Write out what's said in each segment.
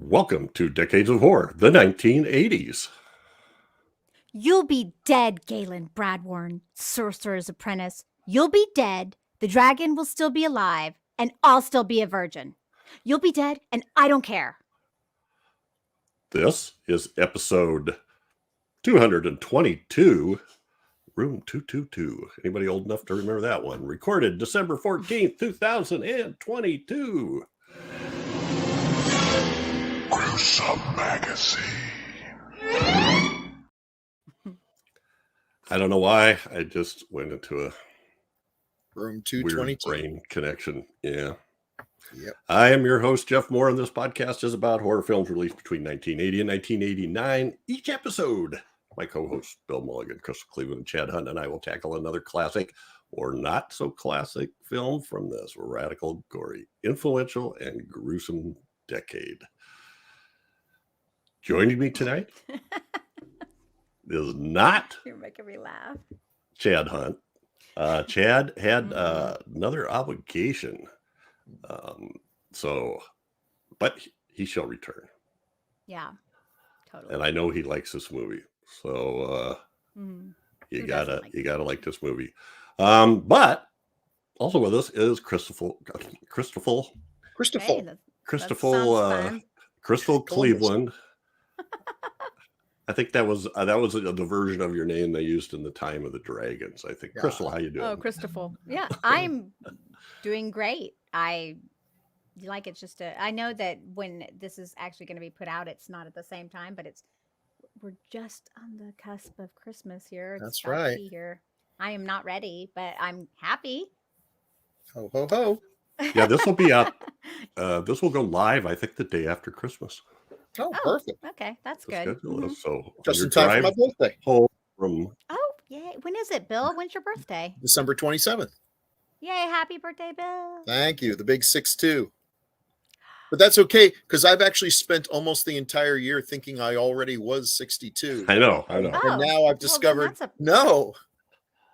Welcome to Decades of Horror, the 1980s. You'll be dead, Galen Bradwarden, Sorcerer's Apprentice. You'll be dead, the dragon will still be alive, and I'll still be a virgin. You'll be dead, and I don't care. This is episode 222, Room 222. Anybody old enough to remember that one? Recorded December 14th, 2022. Gruesome Magazine. I don't know why. I just went into a Room weird 222. brain connection. Yeah. Yep. I am your host, Jeff Mohr, and this podcast is about horror films released between 1980 and 1989. Each episode, my co-hosts Bill Mulligan, Crystal Cleveland, and Chad Hunt and I will tackle another classic or not so classic film from this radical, gory, influential, and gruesome decade. Joining me tonight is not You're making me laugh. Chad Hunt. Chad had another obligation. But he shall return. Yeah, totally. And I know he likes this movie. So you gotta like this movie. But also with us is Crystal Cleveland. I think that was the version of your name they used in the Time of the Dragons. I think. Yeah. Crystal, how you doing? Oh, Christopher. Yeah, I'm doing great. I know that when this is actually going to be put out, it's not at the same time, but we're just on the cusp of Christmas here. That's right. Here. I am not ready, but I'm happy. Ho, ho, ho. Yeah, this will be up. This will go live, I think, the day after Christmas. Oh, perfect. Okay, that's good. Mm-hmm. So just in time for my birthday. Oh, yay. When is it, Bill? When's your birthday? December 27th. Yay, happy birthday, Bill. Thank you. The big 6'2". But that's okay, because I've actually spent almost the entire year thinking I already was 62. I know. And now I've discovered, no,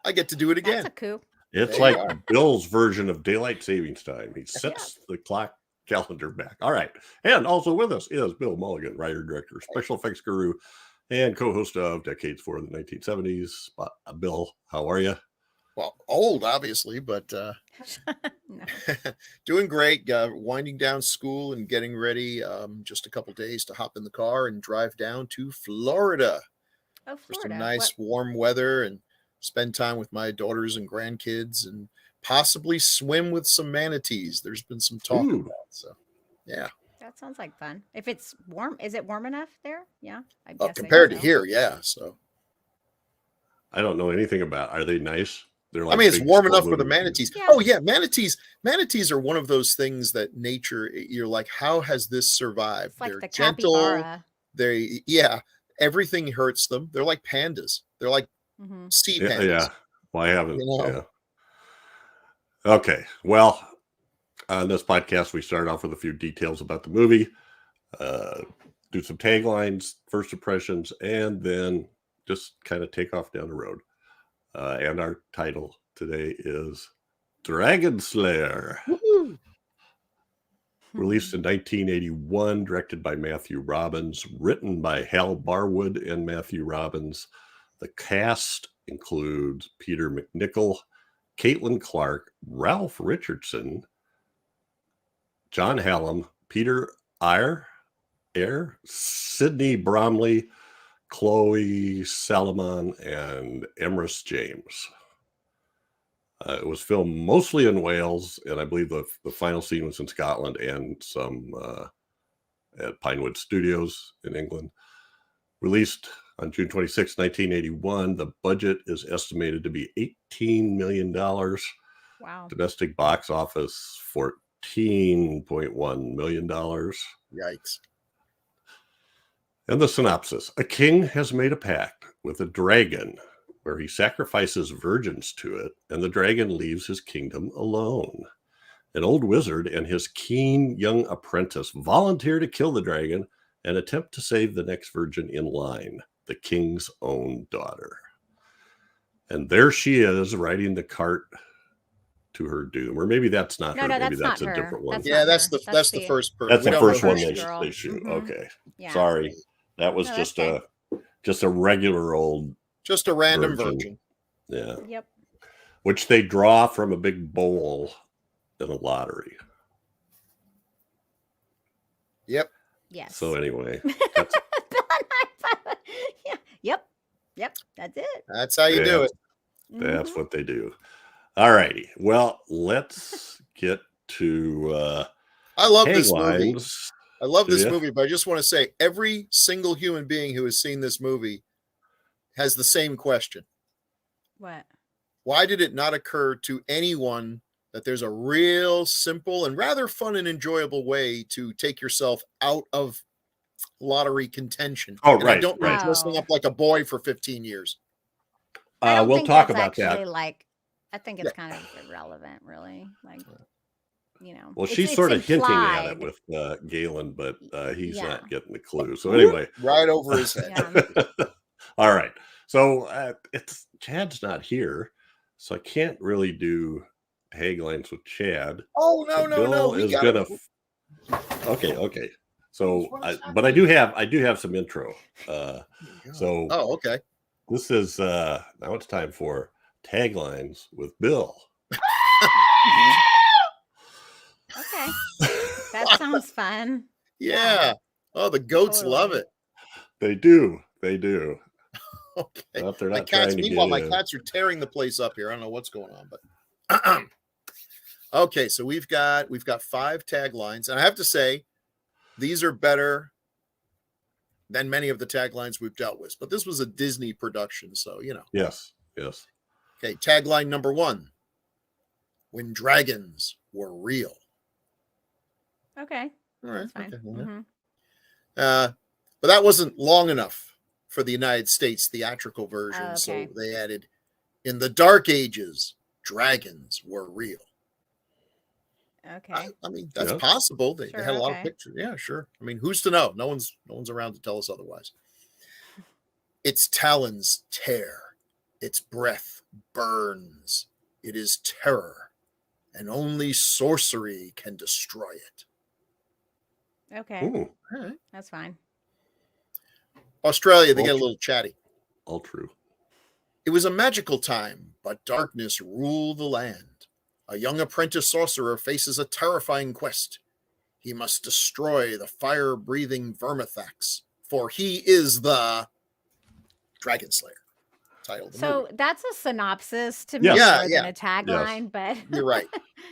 I get to do it again. That's a coup. It's like Bill's version of daylight savings time. He sets the clock calendar back. All right. And also with us is Bill Mulligan, writer, director, special effects guru, and co-host of Decades for the 1970s. Bill, how are you? Well, old, obviously, but doing great. Winding down school and getting ready. Just a couple days to hop in the car and drive down to Florida. Oh, Florida. For some nice warm weather and spend time with my daughters and grandkids and possibly swim with some manatees. There's been some talk about. So, yeah. That sounds like fun. If it's warm, is it warm enough there? Yeah. Compared to here, yeah. So I don't know anything about. Are they nice? They're like it's warm enough for the manatees. Yeah. Oh yeah, manatees. Manatees are one of those things that nature. You're like, how has this survived? It's like They're the gentle. capybara. Everything hurts them. They're like pandas. They're like sea pandas. Yeah. Well, I haven't. Yeah. Okay. Well, on this podcast, we start off with a few details about the movie, do some taglines, first impressions, and then just kind of take off down the road. And our title today is Dragonslayer. Woo-hoo. Released in 1981, directed by Matthew Robbins, written by Hal Barwood and Matthew Robbins. The cast includes Peter MacNicol, Caitlin Clark, Ralph Richardson, John Hallam, Peter Eyre, Sidney Bromley, Chloe Salomon, and Emrys James. It was filmed mostly in Wales, and I believe the final scene was in Scotland and some at Pinewood Studios in England. Released on June 26, 1981. The budget is estimated to be $18 million. Wow. Domestic box office, $14.1 million. Yikes. And the synopsis. A king has made a pact with a dragon where he sacrifices virgins to it, and the dragon leaves his kingdom alone. An old wizard and his keen young apprentice volunteer to kill the dragon and attempt to save the next virgin in line, the king's own daughter. And there she is, riding the cart to her doom, or maybe that's not No, her. no, maybe that's that's not a her. different one. That's Yeah, not that's her. that's the first person. That's We the don't know first who one she they, is. girl. they shoot. Mhm. Okay, Yeah. sorry, that was No, that's just a regular old Just a random virgin. virgin. Yeah, Yep. which they draw from a big bowl in a lottery. Yep. Yes. So anyway, Bill and I- yeah. Yep. Yep. That's it. That's how you do it. that's Mhm. what they do. All righty. Well, let's get to I love this movie. taglines. I love Do this ya? movie, but I just want to say every single human being who has seen this movie has the same question. What? Why did it not occur to anyone that there's a real simple and rather fun and enjoyable way to take yourself out of lottery contention? Oh, And I right, don't mean right. dressing up like a boy for 15 years. I don't We'll think talk that's about that. actually like. I think it's Yeah. kind of irrelevant, really. Like, you know. Well, it's- she's it's sort of hinting at it implied. with Galen, but he's Yeah. not getting the clue. So anyway, Right over his head. Yeah. all right. So it's Chad's not here, so I can't really do taglines with Chad. Oh, So no. Bill We is got gonna. it. Okay. So, but I do have some intro. So Oh, okay. this is now it's time for taglines with Bill. Okay. That sounds fun. Yeah. Oh, the goats love Totally. it. They do. Okay. Well, they're My not cats, trying to meanwhile, get my in. cats are tearing the place up here. I don't know what's going on, but okay, so we've got 5 taglines, and I have to say these are better than many of the taglines we've dealt with. But this was a Disney production, so you know. Yes. Okay, tagline number 1: when dragons were real. Okay. All right, That's fine. okay, well, Mhm. but that wasn't long enough for the United States theatrical version, Oh, so okay. they added, in the Dark Ages, dragons were real. Okay. I mean, that's Yeah. possible. They Sure, had a lot of okay. pictures. Yeah, sure. I mean, who's to know? No one's around to tell us otherwise. Its talons tear, its breath burns. It is terror, and only sorcery can destroy it. Okay. Ooh, All right. That's fine. Australia, they get a Ultra- little chatty. all true. It was a magical time, but darkness ruled the land. A young apprentice sorcerer faces a terrifying quest. He must destroy the fire-breathing Vermithax, for he is the Dragonslayer. Title of the So movie. that's a synopsis to Yes. me Yeah, more yeah. than a tagline, but You're right.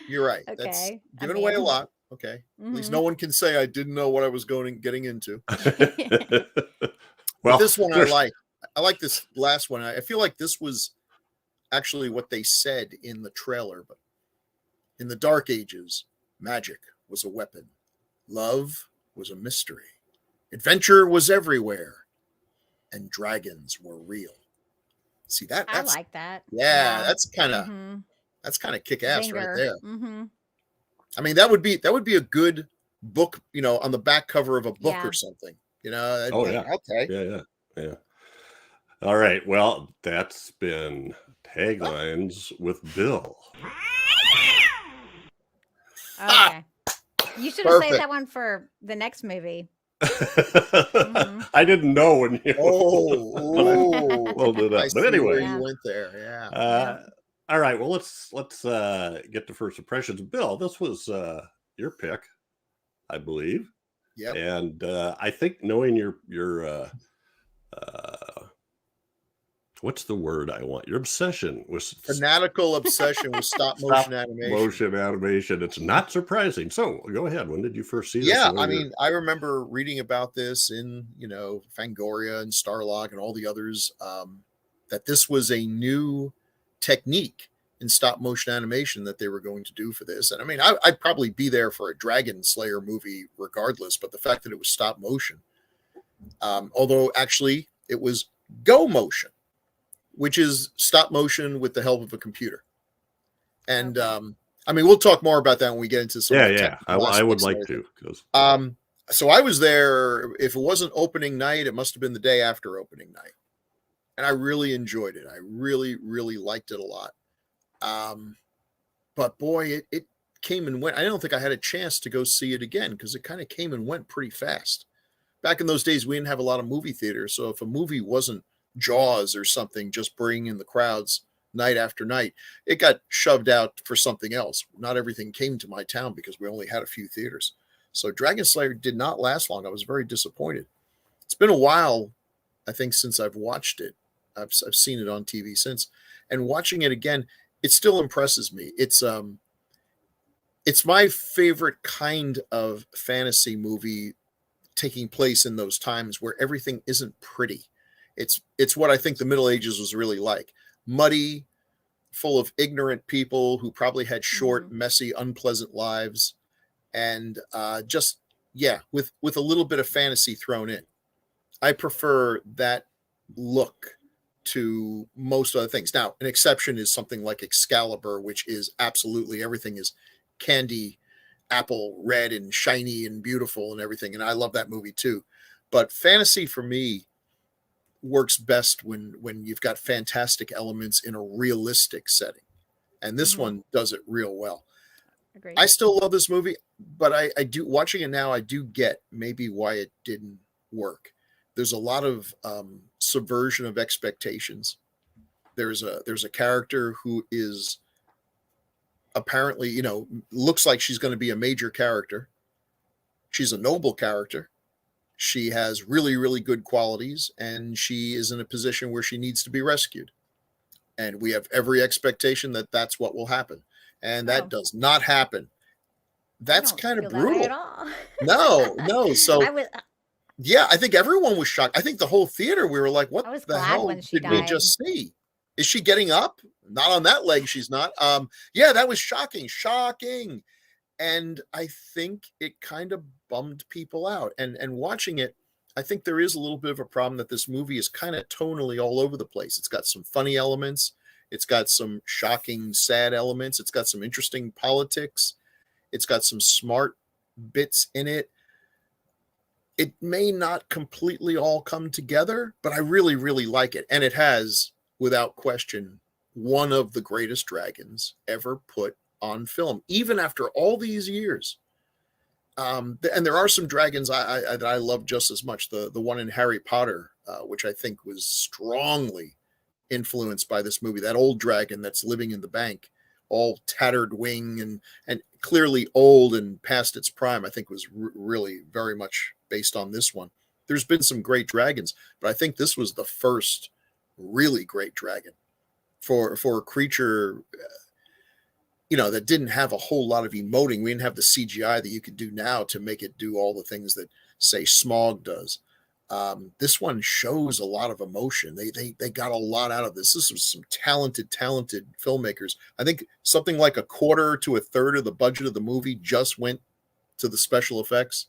You're right. That's okay. I giving away a mean, lot. Okay. At least mhm. no one can say I didn't know what I was getting into. Well, But this one I there's- like. I like this last one. I feel like this was actually what they said in the trailer. But in the Dark Ages, magic was a weapon. Love was a mystery. Adventure was everywhere. And dragons were real. See that? I That's like that. yeah, that's kind of Mhm. kick ass right Zinger. there. Mhm. I mean, that would be a good book, on the back cover of a book Yeah. or something. That'd Oh, be- yeah. Okay. Yeah. All right. Well, that's been taglines with Bill. Okay. You should have saved Perfect. that one for the next movie. I didn't know when you Oh, pulled it I up. see But where anyway, you went there. Yeah. all right. Well, let's get to first impressions. Bill, this was your pick, I believe. Yep. And I think knowing your what's the word I want? Your obsession with Fanatical obsession with stop motion animation. motion animation. It's not surprising. So go ahead. When did you first see this? Yeah, And what I were your- mean, I remember reading about this in, Fangoria and Starlog and all the others, that this was a new technique in stop motion animation that they were going to do for this. And I mean, I'd probably be there for a Dragonslayer movie regardless, but the fact that it was stop motion, although actually it was go motion, which is stop motion with the help of a computer. And I mean, we'll talk more about that when we get into some. of the yeah. technical I would aspects like later. to. 'Cause- So I was there. If it wasn't opening night, it must have been the day after opening night, and I really enjoyed it. I really, really liked it a lot. but boy, it came and went. I don't think I had a chance to go see it again because it kind of came and went pretty fast. Back in those days, we didn't have a lot of movie theaters. So if a movie wasn't Jaws or something, just bringing in the crowds night after night, it got shoved out for something else. Not everything came to my town because we only had a few theaters. So Dragonslayer did not last long. I was very disappointed. It's been a while, I think, since I've watched it. I've seen it on TV since. And watching it again, it still impresses me. It's my favorite kind of fantasy movie taking place in those times where everything isn't pretty. It's what I think the Middle Ages was really like. Muddy, full of ignorant people who probably had short, messy, unpleasant lives. And with a little bit of fantasy thrown in. I prefer that look to most other things. Now, an exception is something like Excalibur, which is absolutely everything is candy apple red and shiny and beautiful and everything. And I love that movie too. But fantasy for me works best when you've got fantastic elements in a realistic setting. And this one does it real well. Agreed. I still love this movie, but I do, watching it now, I do get maybe why it didn't work. There's a lot of subversion of expectations. There's a character who is apparently, looks like she's going to be a major character. She's a noble character. She has really, really good qualities, and she is in a position where she needs to be rescued. And we have every expectation that that's what will happen. And that does not happen. That's kind of brutal. At all. No. So I think everyone was shocked. I think the whole theater, we were like, what the hell did we just see? Is she getting up? Not on that leg, she's not. That was shocking. And I think it kind of bummed people out. And watching it, I think there is a little bit of a problem that this movie is kind of tonally all over the place. It's got some funny elements. It's got some shocking, sad elements. It's got some interesting politics. It's got some smart bits in it. It may not completely all come together, but I really, really like it. And it has, without question, one of the greatest dragons ever put on film, even after all these years. And there are some dragons that I love just as much. The one in Harry Potter, which I think was strongly influenced by this movie. That old dragon that's living in the bank, all tattered wing and clearly old and past its prime, I think was really very much based on this one. There's been some great dragons, but I think this was the first really great dragon for a creature that didn't have a whole lot of emoting. We didn't have the CGI that you could do now to make it do all the things that, say, Smog does. This one shows a lot of emotion. They got a lot out of this. This was some talented filmmakers. I think something like a quarter to a third of the budget of the movie just went to the special effects,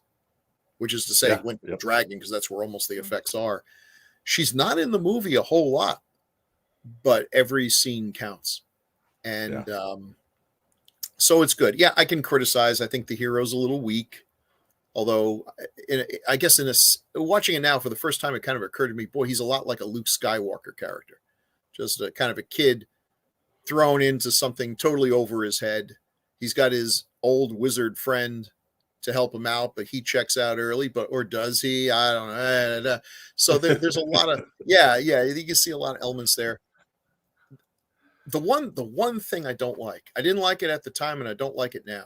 which is to say it went to dragon, because that's where almost the effects are. She's not in the movie a whole lot, but every scene counts. And so it's good. Yeah, I can criticize. I think the hero's a little weak. Although, I guess watching it now for the first time, it kind of occurred to me, boy, he's a lot like a Luke Skywalker character. Just a kind of a kid thrown into something totally over his head. He's got his old wizard friend to help him out, but he checks out early. Or does he? I don't know. So there's a lot of, you can see a lot of elements there. The one thing I don't like, I didn't like it at the time, and I don't like it now.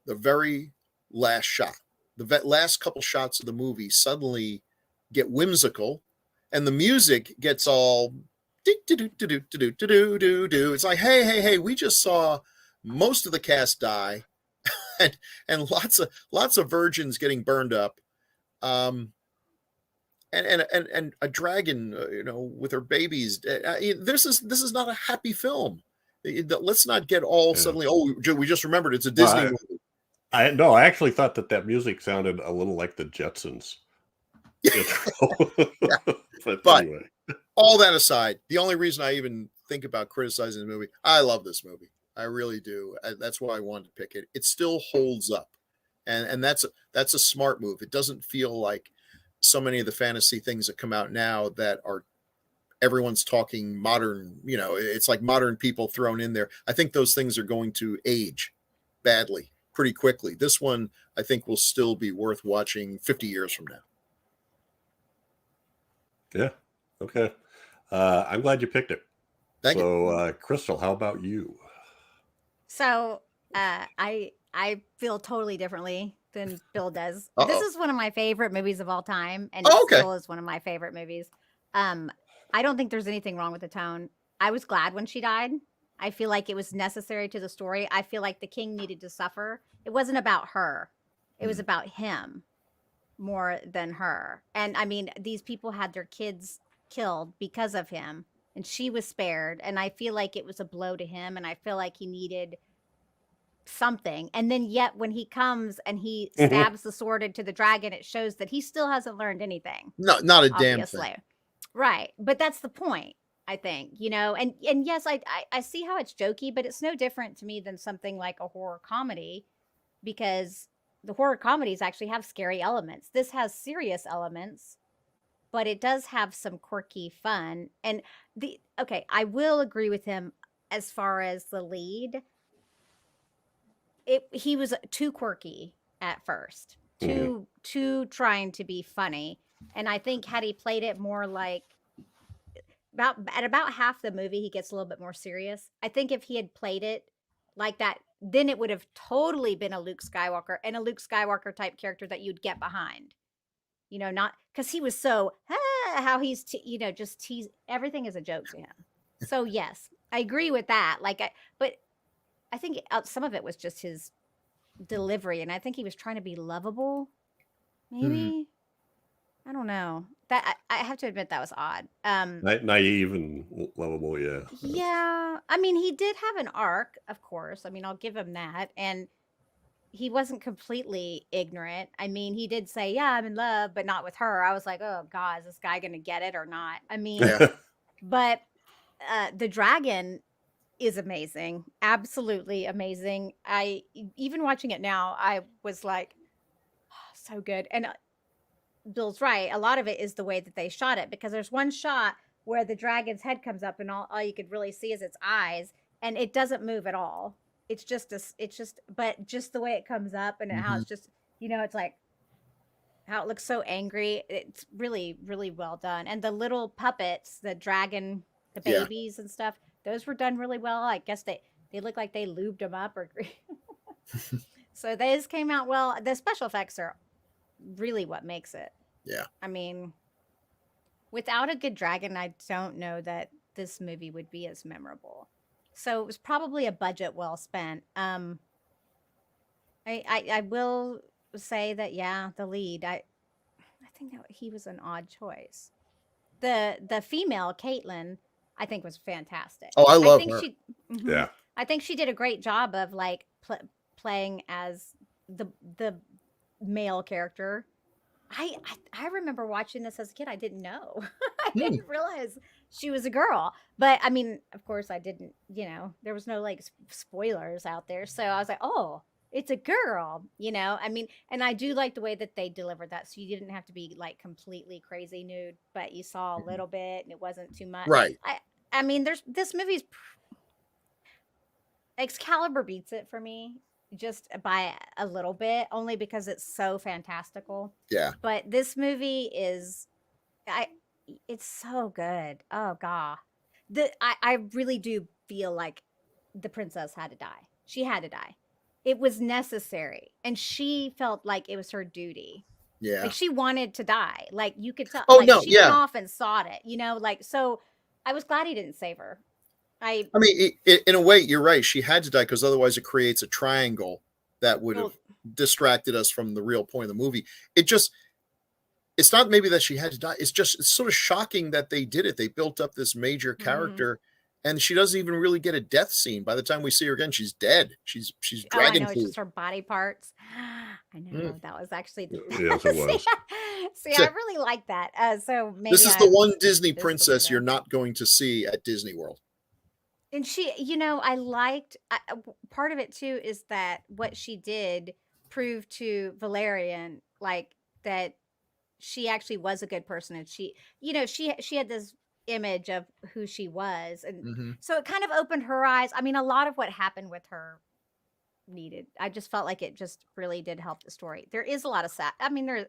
The very last shot, the last couple shots of the movie suddenly get whimsical, and the music gets all it's like, hey, we just saw most of the cast die, and lots of virgins getting burned up, and a dragon, with her babies. This is not a happy film. Let's not get all suddenly. Oh, we just remembered it's a Disney movie. I actually thought that music sounded a little like the Jetsons. But anyway, all that aside, the only reason I even think about criticizing the movie, I love this movie. I really do. That's why I wanted to pick it. It still holds up, and that's a smart move. It doesn't feel like so many of the fantasy things that come out now that are everyone's talking modern, it's like modern people thrown in there. I think those things are going to age badly pretty quickly. This one, I think, will still be worth watching 50 years from now. Yeah. Okay. I'm glad you picked it. Thank you. So, Crystal, how about you? So I feel totally differently than Bill does. Uh-oh. This is one of my favorite movies of all time, and Oh, it okay. still is one of my favorite movies. I don't think there's anything wrong with the tone. I was glad when she died. I feel like it was necessary to the story. I feel like the king needed to suffer. It wasn't about her. It was about him more than her. And I mean, these people had their kids killed because of him, and she was spared. And I feel like it was a blow to him, and I feel like he needed something. And then yet when he comes and he stabs the sword into the dragon, it shows that he still hasn't learned anything. No, not a damn Obviously. thing. Right. But that's the point, I think, and yes, I see how it's jokey, but it's no different to me than something like a horror comedy, because the horror comedies actually have scary elements. This has serious elements, but it does have some quirky fun. And I will agree with him as far as the lead. He was too quirky at first, too trying to be funny. And I think had he played it more like at about half the movie, he gets a little bit more serious. I think if he had played it like that, then it would have totally been a Luke Skywalker, and a Luke Skywalker type character that you'd get behind. Not because he was so how he's just tease, everything is a joke to him. So yes, I agree with that. But I think some of it was just his delivery, and I think he was trying to be lovable. Maybe I don't know. That I have to admit that was odd. Naive and lovable, yeah. Yeah, I mean, he did have an arc, of course. I mean, I'll give him that, and he wasn't completely ignorant. I mean, he did say, "Yeah, I'm in love, but not with her." I was like, "Oh God, is this guy gonna get it or not?" I mean, but the dragon is amazing, absolutely amazing. Even watching it now, I was like, oh, so good. And Bill's right. A lot of it is the way that they shot it, because there's one shot where the dragon's head comes up and all you could really see is its eyes, and it doesn't move at all. It's just but just the way it comes up and how it's just, it's like how it looks so angry. It's really, really well done. And the little puppets, the dragon, the babies and stuff, those were done really well. I guess they look like they lubed them up or so those came out well. The special effects are really what makes it. Yeah. I mean, without a good dragon, I don't know that this movie would be as memorable. So it was probably a budget well spent. I will say that, yeah, the lead, I think that he was an odd choice. The female, Caitlin, I think was fantastic. Oh, I love her. Yeah. I think she did a great job of playing as the male character. I remember watching this as a kid. I didn't know. I didn't realize she was a girl. But I mean, of course I didn't, there was no spoilers out there. So I was like, oh, it's a girl, I mean, and I do like the way that they delivered that. So you didn't have to be completely crazy nude, but you saw a little bit and it wasn't too much. Right. I mean, this movie's Excalibur beats it for me. Just by a little bit, only because it's so fantastical. Yeah. But this movie is, it's so good. Oh God, I really do feel like the princess had to die. She had to die. It was necessary, and she felt like it was her duty. Yeah. She wanted to die. You could tell. Oh no, she went off and sought it. So I was glad he didn't save her. I mean, in a way, you're right. She had to die because otherwise it creates a triangle that would have distracted us from the real point of the movie. It's not maybe that she had to die. It's sort of shocking that they did it. They built up this major character and she doesn't even really get a death scene. By the time we see her again, she's dead. She's dragon I know, food. It's just her body parts. I know that was actually Yes, it was. See, I really like that. So maybe this is the one Disney princess you're not going to see at Disney World. And she, I liked part of it too is that what she did proved to Valerian that she actually was a good person, and she had this image of who she was. And Mhm. so it kind of opened her eyes. I mean, a lot of what happened with her needed. I just felt like it just really did help the story. There is a lot of sad. I mean, there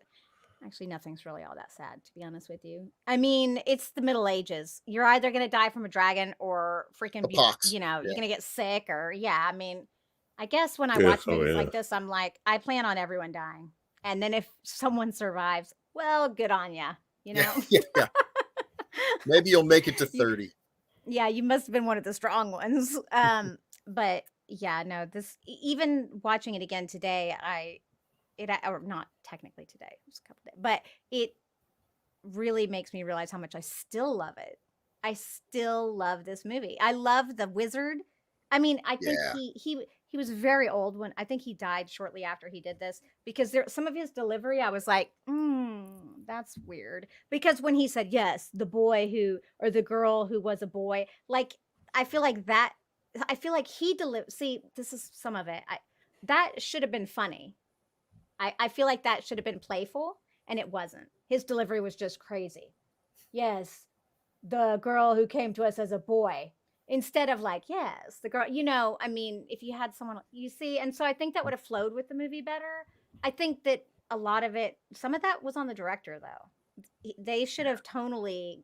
actually nothing's really all that sad, to be honest with you. I mean, it's the Middle Ages. You're either gonna die from a dragon or freaking A be, pox. you're Yeah. gonna get sick or I mean, I guess when I Yeah, watch oh, movies yeah. like this, I'm like, I plan on everyone dying. And then if someone survives, well, good on ya, you know? Yeah. Maybe you'll make it to You- 30. Yeah, you must have been one of the strong ones. But yeah, no, this even watching it again today, or not technically today, it was a couple days, but it really makes me realize how much I still love it. I still love this movie. I love the wizard. I mean, I think Yeah. he was very old when I think he died shortly after he did this because there some of his delivery I was like, that's weird. Because when he said yes, the boy who or the girl who was a boy, like I feel like he delivered. See, this is some of it. That should have been funny. I feel like that should have been playful, and it wasn't. His delivery was just crazy. Yes, the girl who came to us as a boy. Instead of like, yes, the girl, I mean, if you had someone, you see, and so I think that would have flowed with the movie better. I think that a lot of it, some of that was on the director, though. They should have tonally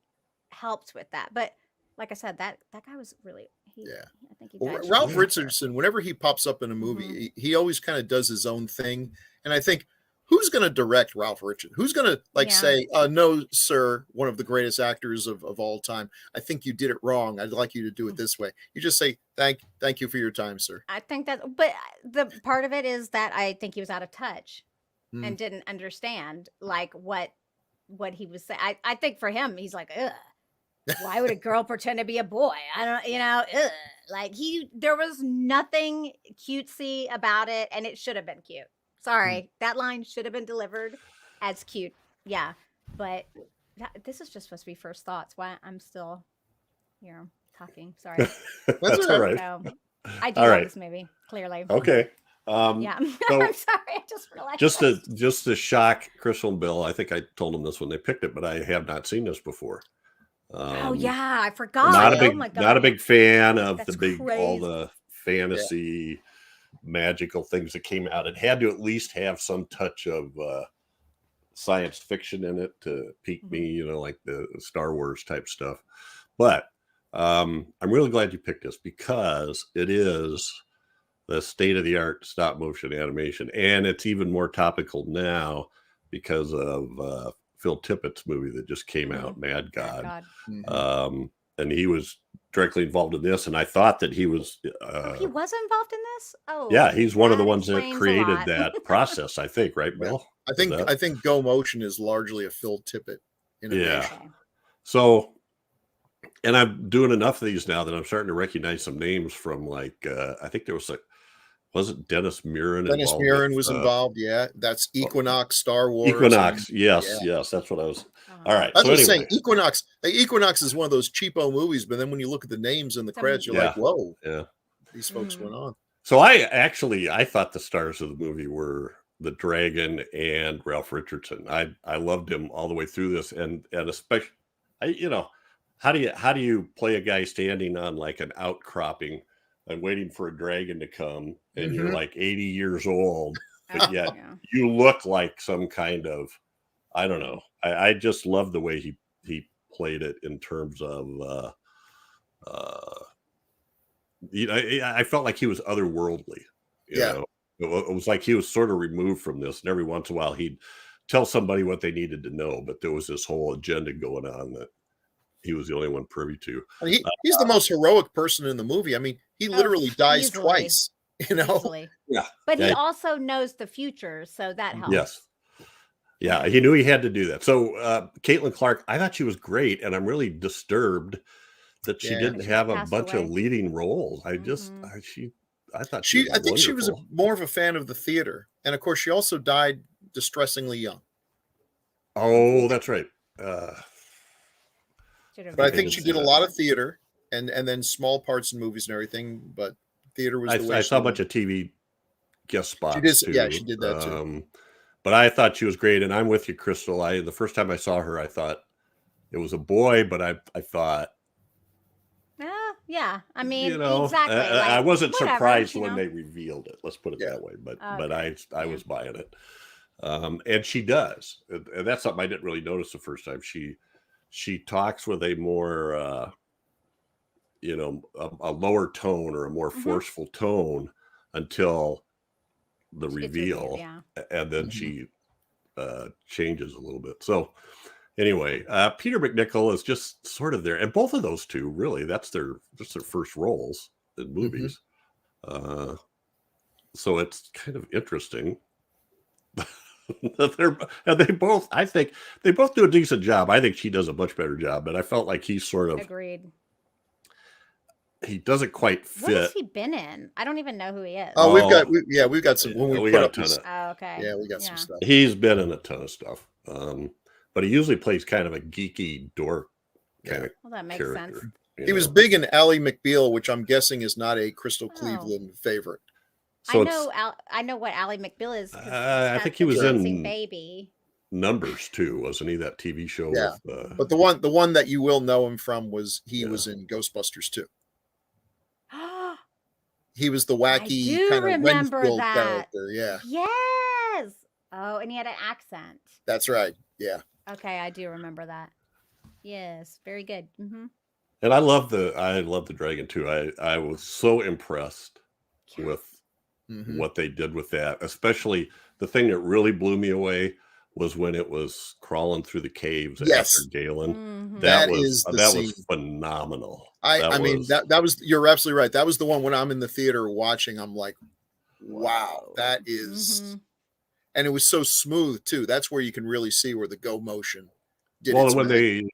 helped with that. But like I said, that guy was really, Yeah. I think he Well, died Ralph shortly after. Richardson, whenever he pops up in a movie, Mhm. he always kind of does his own thing. And I think, who's going to direct Ralph Richardson? Who's going to Yeah. say, no, sir, one of the greatest actors of all time. I think you did it wrong. I'd like you to do it this way. You just say, thank you for your time, sir. I think that, but the part of it is that I think he was out of touch Mm. and didn't understand like what he was saying. I think for him, he's like, ugh, why would a girl pretend to be a boy? I don't, ugh. Like there was nothing cutesy about it, and it should have been cute. Sorry, that line should have been delivered as cute. Yeah, but this is just supposed to be first thoughts. Why I'm still, talking. Sorry. That's all right. So I do All love right. this movie. Clearly. Okay. Yeah. so I'm sorry. I just realized. just to shock Crystal and Bill, I think I told them this when they picked it, but I have not seen this before. Oh yeah, I forgot. I'm Oh my God. not a big fan of That's all crazy. the fantasy magical things that came out. It had to at least have some touch of science fiction in it to pique me, like the Star Wars type stuff. But I'm really glad you picked this because it is the state of the art stop motion animation, and it's even more topical now because of Phil Tippett's movie that just came out, Mad God. Mhm. And he was directly involved in this, and I thought that he was he was involved in this. Oh yeah, he's one of the that ones that explains a created lot. that process, I think, right, Bill? I think Go Motion is largely a Phil Tippett innovation. Okay. So, and I'm doing enough of these now that I'm starting to recognize some names from like I think there was wasn't Dennis Muren Dennis involved Muren with, was involved. Yeah, that's Equinox, Star Wars. Equinox. and- Yes, yeah. yes, that's what I was. Oh. All right. I So was anyway, saying Equinox. Equinox is one of those cheapo movies, but then when you look at the names and the credits, you're like, "Whoa, yeah. these folks went on." So I thought the stars of the movie were the Dragon and Ralph Richardson. I loved him all the way through this, and especially, how do you play a guy standing on like an outcropping and waiting for a dragon to come, and you're Mhm. like 80 years old, but Oh, yet yeah. you look like some kind of, I don't know. I just love the way he played it in terms of I felt like he was otherworldly. Yeah. It was like he was sort of removed from this, and every once in a while he'd tell somebody what they needed to know, but there was this whole agenda going on that he was the only one privy to. I mean, he's the most heroic person in the movie. I mean, he literally dies easily. twice. Easily. Yeah. But he Yeah. also knows the future, so that helps. Yes. Yeah, he knew he had to do that. So Caitlin Clark, I thought she was great, and I'm really disturbed that she Yeah. didn't She have a passed bunch away. of leading roles. I just Mhm. I thought I think she was wonderful. more of a fan of the theater, and of course, she also died distressingly young. Oh, that's right. Should have But I Okay, think didn't she see did a that. lot of theater, and then small parts in movies and everything. But theater was the way I she saw a went. bunch of TV guest spots. did- yeah, too. she did that too. But I thought she was great, and I'm with you, Crystal. The first time I saw her, I thought it was a boy, but I thought, Yeah. I mean, you know, exactly. I Like, wasn't whatever, surprised you when know? they revealed it. Let's put it Yeah. that way. But Okay. I was buying it. And she does, and that's something I didn't really notice the first time. She talks with a more you know, a lower tone or a more forceful tone until the It's revealed, reveal, yeah. and then Mhm. she changes a little bit. So anyway, Peter McNichol is just sort of there, and both of those two really, that's their first roles in movies. So it's kind of interesting that they both, I think they both do a decent job. I think she does a much better job, but I felt like he's sort of, Agreed. he doesn't quite What has fit. he been in? I don't even know who he is. Oh, we've got some. Yeah, When we we put got a up ton this, of, Oh, okay. yeah, we got some stuff. he's been in a ton of stuff. But he usually plays kind of a geeky dork kind of Well, that makes character. sense. He was big in Ally McBeal, which I'm guessing is not a Crystal Cleveland favorite. So I know what Ally McBeal is. 'Cause I it's think got he the was dancing in baby. Numbers too, wasn't he? That TV show. Yeah. With, But the one that you will know him from was he was in Ghostbusters 2. He was the I wacky do kind of remember Renfield that. character. Yeah, Yes. Oh, and he had an accent. that's right. Yeah. Okay, I do remember that. Yes, very good. and I love the Dragon too. I was so impressed Yeah. with Mhm. what they did with that. Especially the thing that really blew me away was when it was crawling through the caves Yes. after Galen. Mhm. That That is the was scene. phenomenal. I mean that was, you're absolutely right. That was the one when I'm in the theater watching, I'm like, wow, Whoa. that is, Mhm. and it was so smooth too. That's where you can really see where the go motion did Well, its when magic.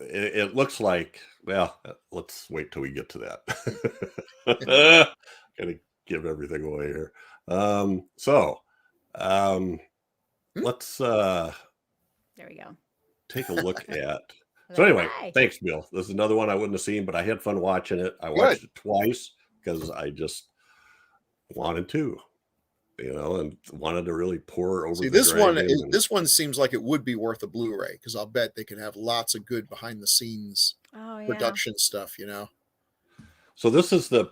it looks like, well, let's wait till we get to that. Gonna give everything away here. Let's There we go. take a look at. Well, So anyway, alright. thanks, Bill. This is another one I wouldn't have seen, but I had fun watching it. I watched it twice because I just wanted to, you know, and wanted to really pour over See, the this one dragon. this one seems like it would be worth a Blu-ray, because I'll bet they could have lots of good behind the scenes Oh yeah. production stuff, you know. So this is the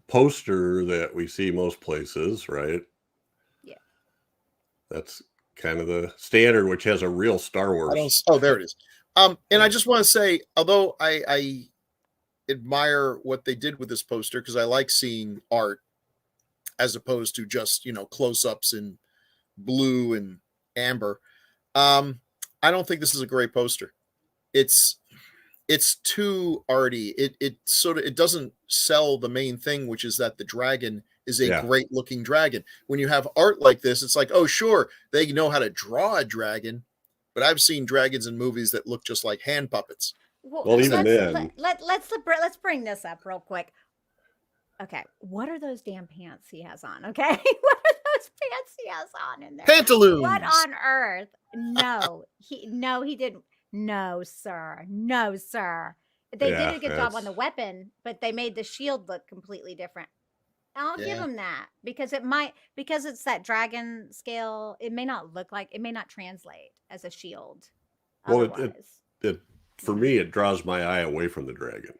poster that we see most places, right? Yeah. That's kind of the standard, which has a real Star Wars. Oh, there it is. And I just want to say, although I admire what they did with this poster, because I like seeing art as opposed to just, you know, close-ups in blue and amber. I don't think this is a great poster. It's too arty. It sort of, it doesn't sell the main thing, which is that the dragon is a great looking dragon. When you have art like this, it's like, oh sure, they know how to draw a dragon, but I've seen dragons in movies that look just like hand puppets. Well, even then, let's bring this up real quick. Okay, what are those damn pants he has on? Okay, what are those pants he has on in there? Pantaloons. What on earth? No, he didn't. No, sir. No, sir. They did a good job on the weapon, but they made the shield look completely different. I'll give them that, because because it's that dragon scale, it may not look like, it may not translate as a shield. Well, it for me, it draws my eye away from the dragon.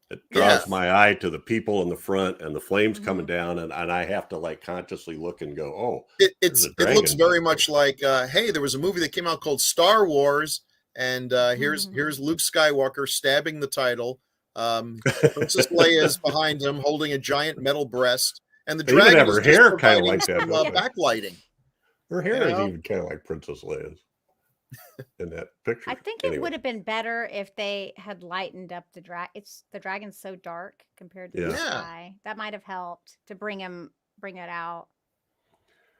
It draws Yes. my eye to the people in the front and the flames coming down, and I have to like consciously look and go, oh, It there's a looks dragon very back much like, hey, there was a movie that came out called Star Wars, and here's Luke Skywalker stabbing the title. Princess Leia is behind him, holding a giant metal breast, and the They even dragon have is her just hair kind of providing like that, some, don't they? backlighting. Her hair You is know? even kind of like Princess Leia's in that picture. I think it would have been better if they had lightened up the the dragon's so dark compared to the sky. That might have helped to bring it out.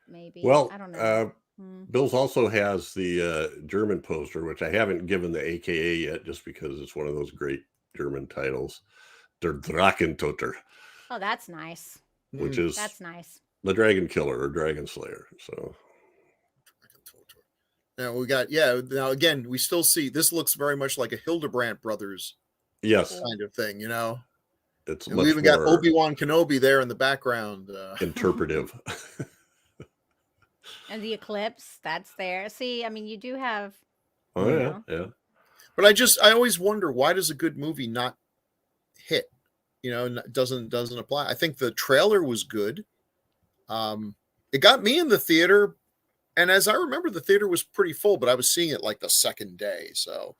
Maybe. Well, I don't know. Bill's also has the German poster, which I haven't given the AKA yet, just because it's one of those great German titles, Der Drakentoter. Oh, that's nice. Which is that's nice. The Dragon Killer or Dragonslayer. So now we got, now again, we still see, this looks very much like a Hildebrandt brothers kind of thing, you know. It's and we even got Obi-Wan Kenobi there in the background. Interpretive. And the eclipse, that's there. See, I mean, you do have. Oh, yeah. But I always wonder, why does a good movie not hit? You know, doesn't apply. I think the trailer was good. It got me in the theater, and as I remember, the theater was pretty full, but I was seeing it like the second day, so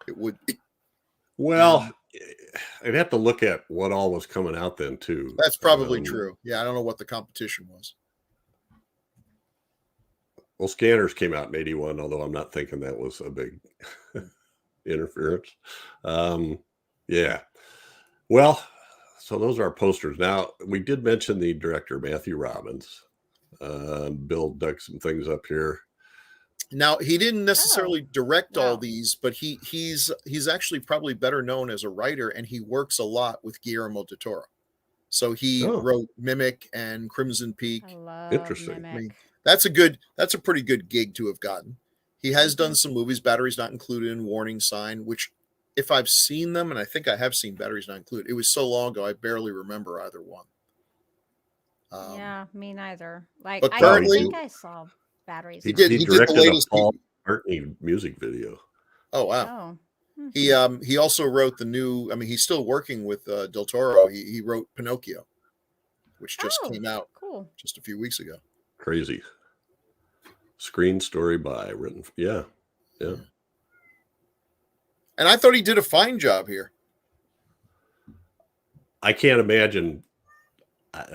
it would. Well, I'd have to look at what all was coming out then too. That's probably true. Yeah, I don't know what the competition was. Well, Scanners came out in 81, although I'm not thinking that was a big interference. Yeah. Well, so those are our posters. Now, we did mention the director, Matthew Robbins. Bill dug some things up here. Now, he didn't necessarily direct all wow. these, but he's actually probably better known as a writer, and he works a lot with Guillermo del Toro. So he wrote Mimic and Crimson Peak. I love Interesting. Mimic. I mean, that's a pretty good gig to have gotten. He has done some movies, Batteries Not Included and Warning Sign, which if I've seen them, and I think I have seen Batteries Not Included, it was so long ago I barely remember either one. Yeah, me neither. Like, but I currently- think I saw Batteries. He Not did. He He did the directed a latest Paul McCartney music video. Oh, wow. Oh. He also wrote the new, I mean, he's still working with Del Toro. He wrote Pinocchio, which just came out Cool. just a few weeks ago. Crazy. Screen story by written. Yeah. And I thought he did a fine job here. I can't imagine. I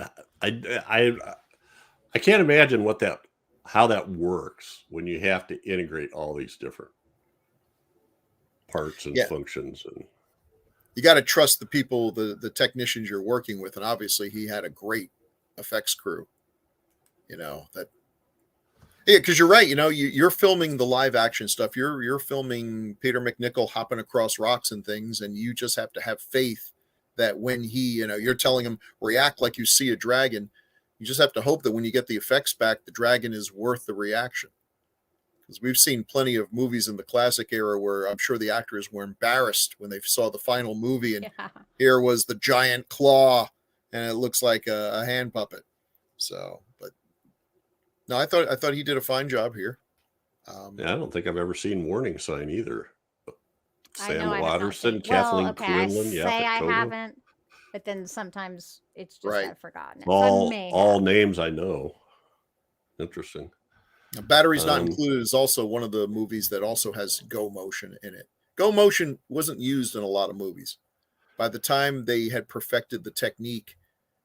can't imagine how that works when you have to integrate all these different parts and functions, and you got to trust the people, the technicians you're working with, and obviously he had a great effects crew. You know that. Yeah, because you're right. You know, you're filming the live action stuff. You're filming Peter McNichol hopping across rocks and things, and you just have to have faith that when you're telling him react like you see a dragon, you just have to hope that when you get the effects back, the dragon is worth the reaction. Because we've seen plenty of movies in the classic era where I'm sure the actors were embarrassed when they saw the final movie, and here was the giant claw, and it looks like a hand puppet. So, but no, I thought he did a fine job here. I don't think I've ever seen Warning Sign either. Sam Watterson, Well, Kathleen okay, Quinlan, I say I haven't, but then sometimes it's just I've forgotten it. All names I know. Interesting. Now, Batteries Not Included is also one of the movies that also has go motion in it. Go motion wasn't used in a lot of movies. By the time they had perfected the technique,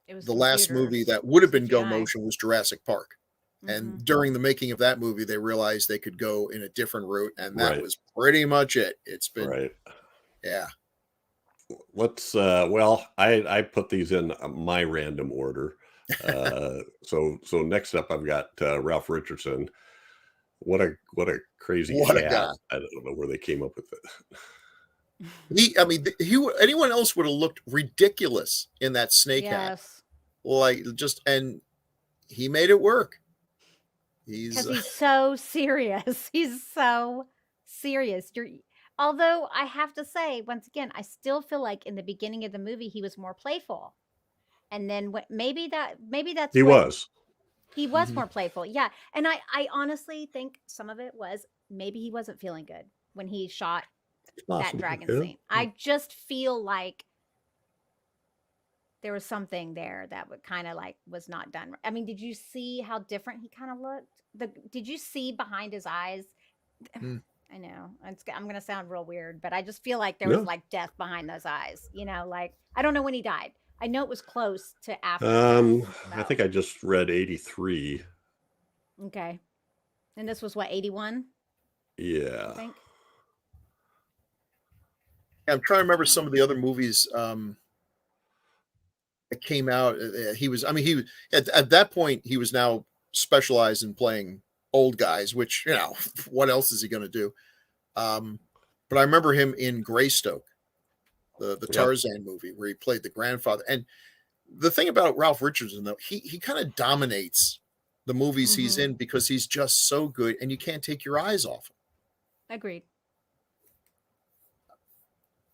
the last movie that would have been go motion was Jurassic Park. And during the making of that movie, they realized they could go in a different route, and that was pretty much it. It's been yeah. Let's I put these in my random order. So next up I've got Ralph Richardson. What a crazy hat. I don't know where they came up with it. Anyone else would have looked ridiculous in that snake hat. And he made it work. Because he's so serious. He's so serious. Although I have to say, once again, I still feel like in the beginning of the movie he was more playful, and then maybe that's he was more playful. Yeah, and I honestly think some of it was maybe he wasn't feeling good when he shot that dragon scene. I just feel like there was something there that would kind of was not done. I mean, did you see how different he kind of looked? Did you see behind his eyes? I know I'm going to sound real weird, but I just feel like there was death behind those eyes. You know, I don't know when he died. I know it was close to after. I think I just read 83. Okay. And this was what, 81? Yeah. I think. I'm trying to remember some of the other movies that came out. He was at that point, he was now specialized in playing old guys, which, what else is he going to do? But I remember him in Greystoke, the Tarzan movie, where he played the grandfather. And the thing about Ralph Richardson, though, he kind of dominates the movies he's in because he's just so good, and you can't take your eyes off him. Agreed.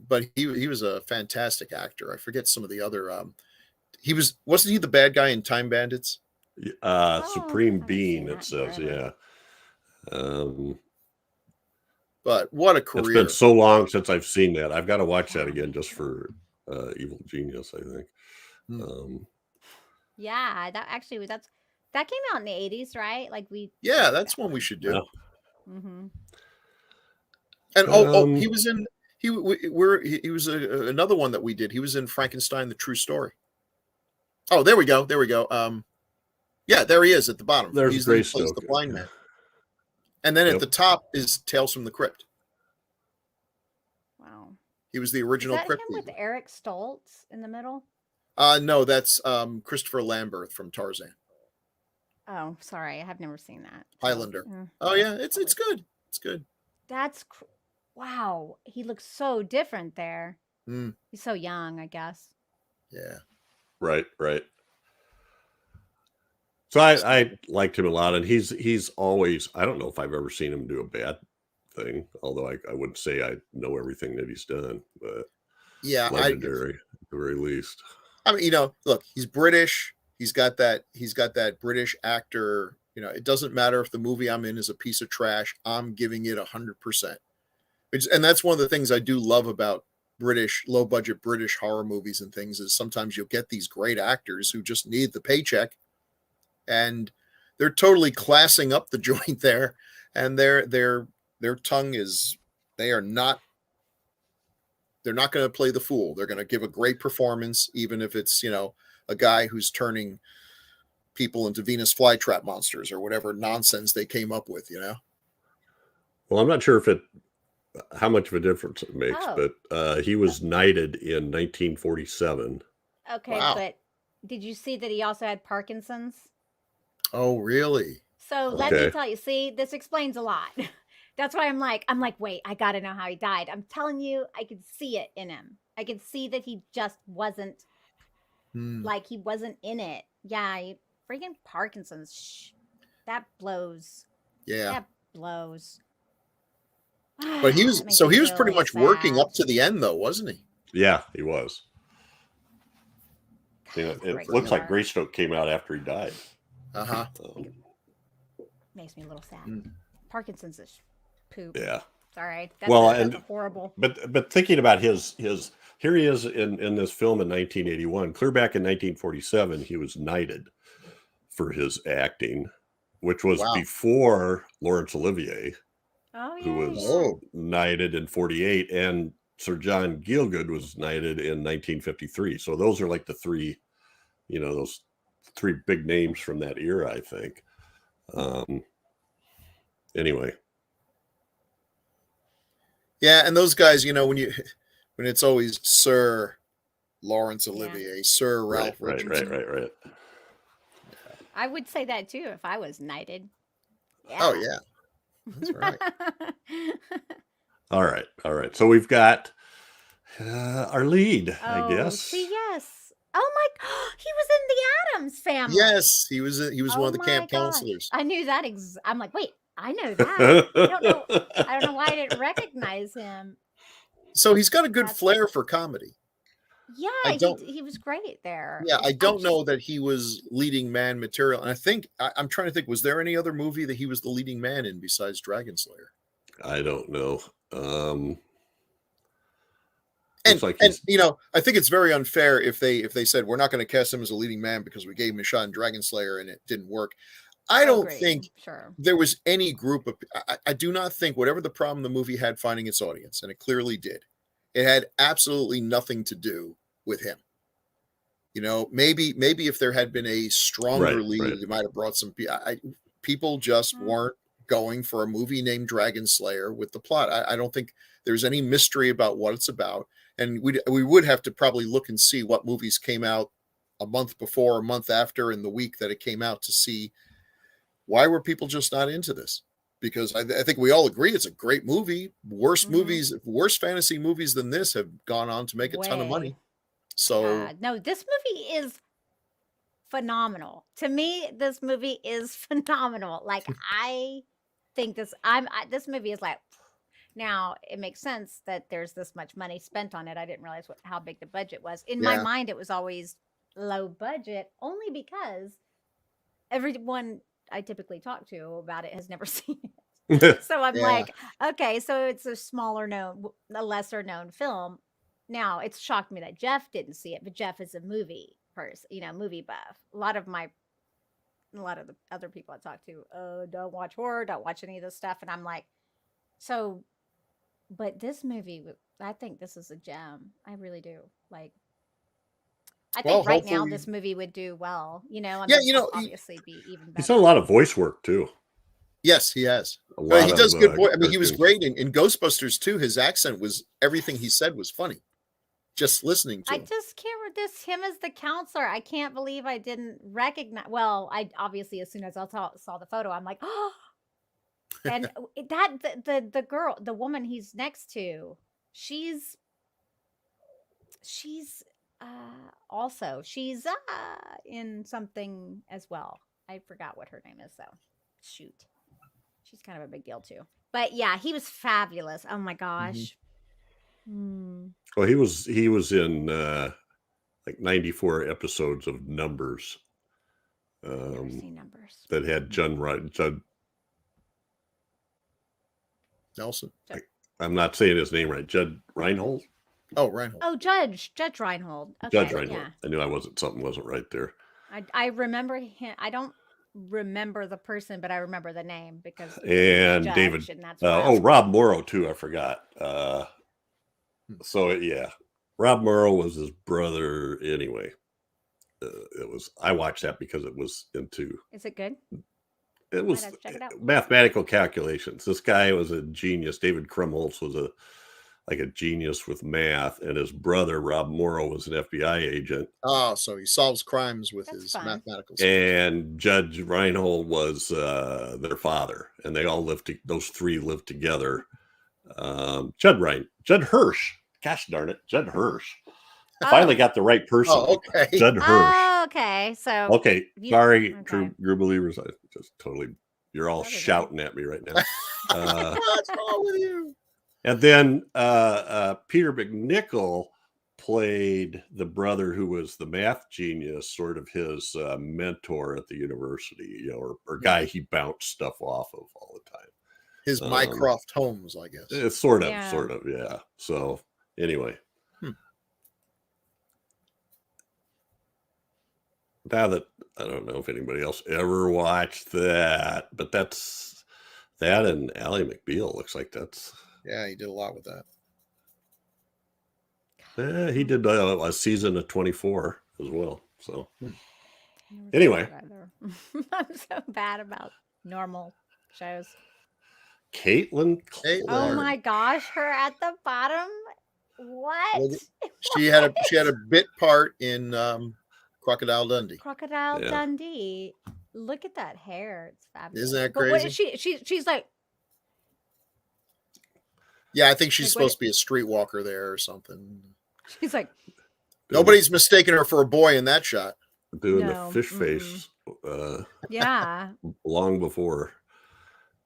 But he was a fantastic actor. I forget some of the other. Wasn't he the bad guy in Time Bandits? Supreme Being, it says, yeah. But what a It's career. been so long since I've seen that. I've got to watch that again just for Evil Genius, I think. Yeah, that came out in the 80s, right? Like we Yeah, like that's that one we should do. Yeah. Mm-hmm. And he was in he was another one that we did. He was in Frankenstein: The True Story. Oh, there we go. Yeah, there he is at the bottom. There's He plays Greystoke. the blind man. And then at Yep. the top is Tales from the Crypt. Wow. He was the Is original that Crypt him with Keeper. Eric Stoltz in the middle? No, that's Christopher Lambert from Tarzan. Oh, sorry, I have never seen that. Highlander. Mm. Oh yeah, it's good. It's good. Wow. He looks so different there. Mm, He's so young, I guess. yeah. Right. So I liked him a lot, and he's always, I don't know if I've ever seen him do a bad thing, although I wouldn't say I know everything that he's done, but Yeah, legendary at the very least. I mean, look, he's British. He's got that British actor. It doesn't matter if the movie I'm in is a piece of trash. I'm giving it 100%. And that's one of the things I do love about low budget British horror movies and things is sometimes you'll get these great actors who just need the paycheck, and they're totally classing up the joint there, and their tongue is they're not going to play the fool. They're going to give a great performance, even if it's a guy who's turning people into Venus flytrap monsters or whatever nonsense they came up with. Well, I'm not sure how much of a difference it makes, but he was knighted in 1947. Okay, Wow. but did you see that he also had Parkinson's? Oh, really? So let me Okay. tell you. See, this explains a lot. That's why I'm like, wait, I gotta know how he died. I'm telling you, I could see it in him. I could see that he just wasn't like he wasn't in it. Yeah, freaking Parkinson's. That blows. Yeah. That blows. But he was pretty much working sad. up to the end, though, wasn't he? Yeah, he was. It Great looks like star. Greystoke came out after he died. Uh-huh. Makes me a little sad. Mm. Parkinson's is poop. Yeah. Sorry. That's horrible. But thinking about his here he is in this film in 1981. Clear back in 1947, he was knighted for his acting, which was before Laurence Olivier, who was knighted in 48, and Sir John Gielgud was knighted in 1953. So those are like the three, those three big names from that era, I think. Anyway. Yeah, and those guys, when it's always Sir Laurence Olivier, Sir Ralph Richardson. Right. I would say that too if I was knighted. Yeah. Oh yeah, that's right. All right. So we've got our lead, I guess. See, yes. Oh my! He was in the Addams Family. Yes, he was one of the camp counselors. I knew that. I'm like, wait, I know that. I don't know why I didn't recognize him. So he's got a good flair for comedy. Yeah, he was great there. Yeah, I don't know that he was leading man material. And I think I'm trying to think, was there any other movie that he was the leading man in besides Dragonslayer? I don't know. And I think it's very unfair if they said we're not going to cast him as a leading man because we gave him a shot in Dragonslayer and it didn't work. I don't think there was any group of. I do not think whatever the problem the movie had finding its audience, and it clearly did, it had absolutely nothing to do with him. Maybe if there had been a stronger lead, it might have brought some. People just weren't going for a movie named Dragonslayer with the plot. I don't think there's any mystery about what it's about. And we would have to probably look and see what movies came out a month before, a month after, in the week that it came out to see why were people just not into this? Because I think we all agree it's a great movie. Worse fantasy movies than this have gone on to make a ton of money. So no, this movie is phenomenal. To me, this movie is phenomenal. Like I think this movie is like. Now, it makes sense that there's this much money spent on it. I didn't realize how big the budget was. In my mind, it was always low budget, only because everyone I typically talk to about it has never seen it. So I'm Yeah. like, okay, so it's a lesser known film. Now it's shocked me that Jeff didn't see it, but Jeff is a movie person, movie buff. A lot of the other people I talk to, don't watch horror, don't watch any of this stuff, and I'm like, so, but this movie, I think this is a gem. I really do. Like, I Well, think right now hopefully- this movie would do well. I Yeah, mean, you know, obviously be even He's better. done a lot of voice work too. Yes, he has. A But lot he does of, good voice. I mean, he was cartoons. great in Ghostbusters too. His accent was everything he said was funny. Just listening to I him. just can't him as the counselor. I can't believe I didn't recognize. Well, I obviously as soon as I saw the photo, I'm like, oh, and the girl, the woman he's next to, she's also she's in something as well. I forgot what her name is though. Shoot, she's kind of a big deal too. But yeah, he was fabulous. Oh my gosh. Well, he was in like 94 episodes of Numbers. Never seen Numbers. That had Judd. Nelson. I'm not saying his name right. Judd Reinhold. Oh, Reinhold. Oh, Judge Reinhold. Okay, Judge Reinhold. yeah. I knew something wasn't right there. I remember him. I don't remember the person, but I remember the name because And Judge, David. and that's why I was- Rob Morrow too. I forgot. So yeah, Rob Morrow was his brother. Anyway, I watched that because it was into. Is it good? It was have to check it out. mathematical calculations. This guy was a genius. David Krumholtz was a genius with math, and his brother Rob Morrow was an FBI agent. Oh, so he solves crimes with That's his fun. mathematical skills. And Judge Reinhold was their father, and they all those three lived together. Judd Hirsch. Gosh darn it, Judd Hirsch. I finally got the right person. Oh, okay. Judd Hirsch. Oh, okay. So Okay, you- sorry, okay. true believers. I just totally, you're all That's okay. shouting at me right now. What's wrong with you? And then Peter McNichol played the brother who was the math genius, sort of his mentor at the university, or guy he bounced stuff off of all the time. His Mycroft Holmes, I guess. It's sort of, Yeah. yeah. So anyway. Now that I don't know if anybody else ever watched that, but that and Ally McBeal looks like that's. Yeah, he did a lot with that. He did a season of 24 as well. So I never saw Anyway. that either. I'm so bad about normal shows. Caitlin Caitlin. Oh Clark. my gosh, her at the bottom. What? Well, She had a bit part in Crocodile Dundee. Crocodile Yeah. Dundee. Look at that hair. It's fabulous. Isn't that But what crazy? is she's like, Yeah, I think she's Like, what- supposed to be a streetwalker there or something. she's like, Nobody's mistaken her for a boy in that shot. doing No, the fish face yeah. long before.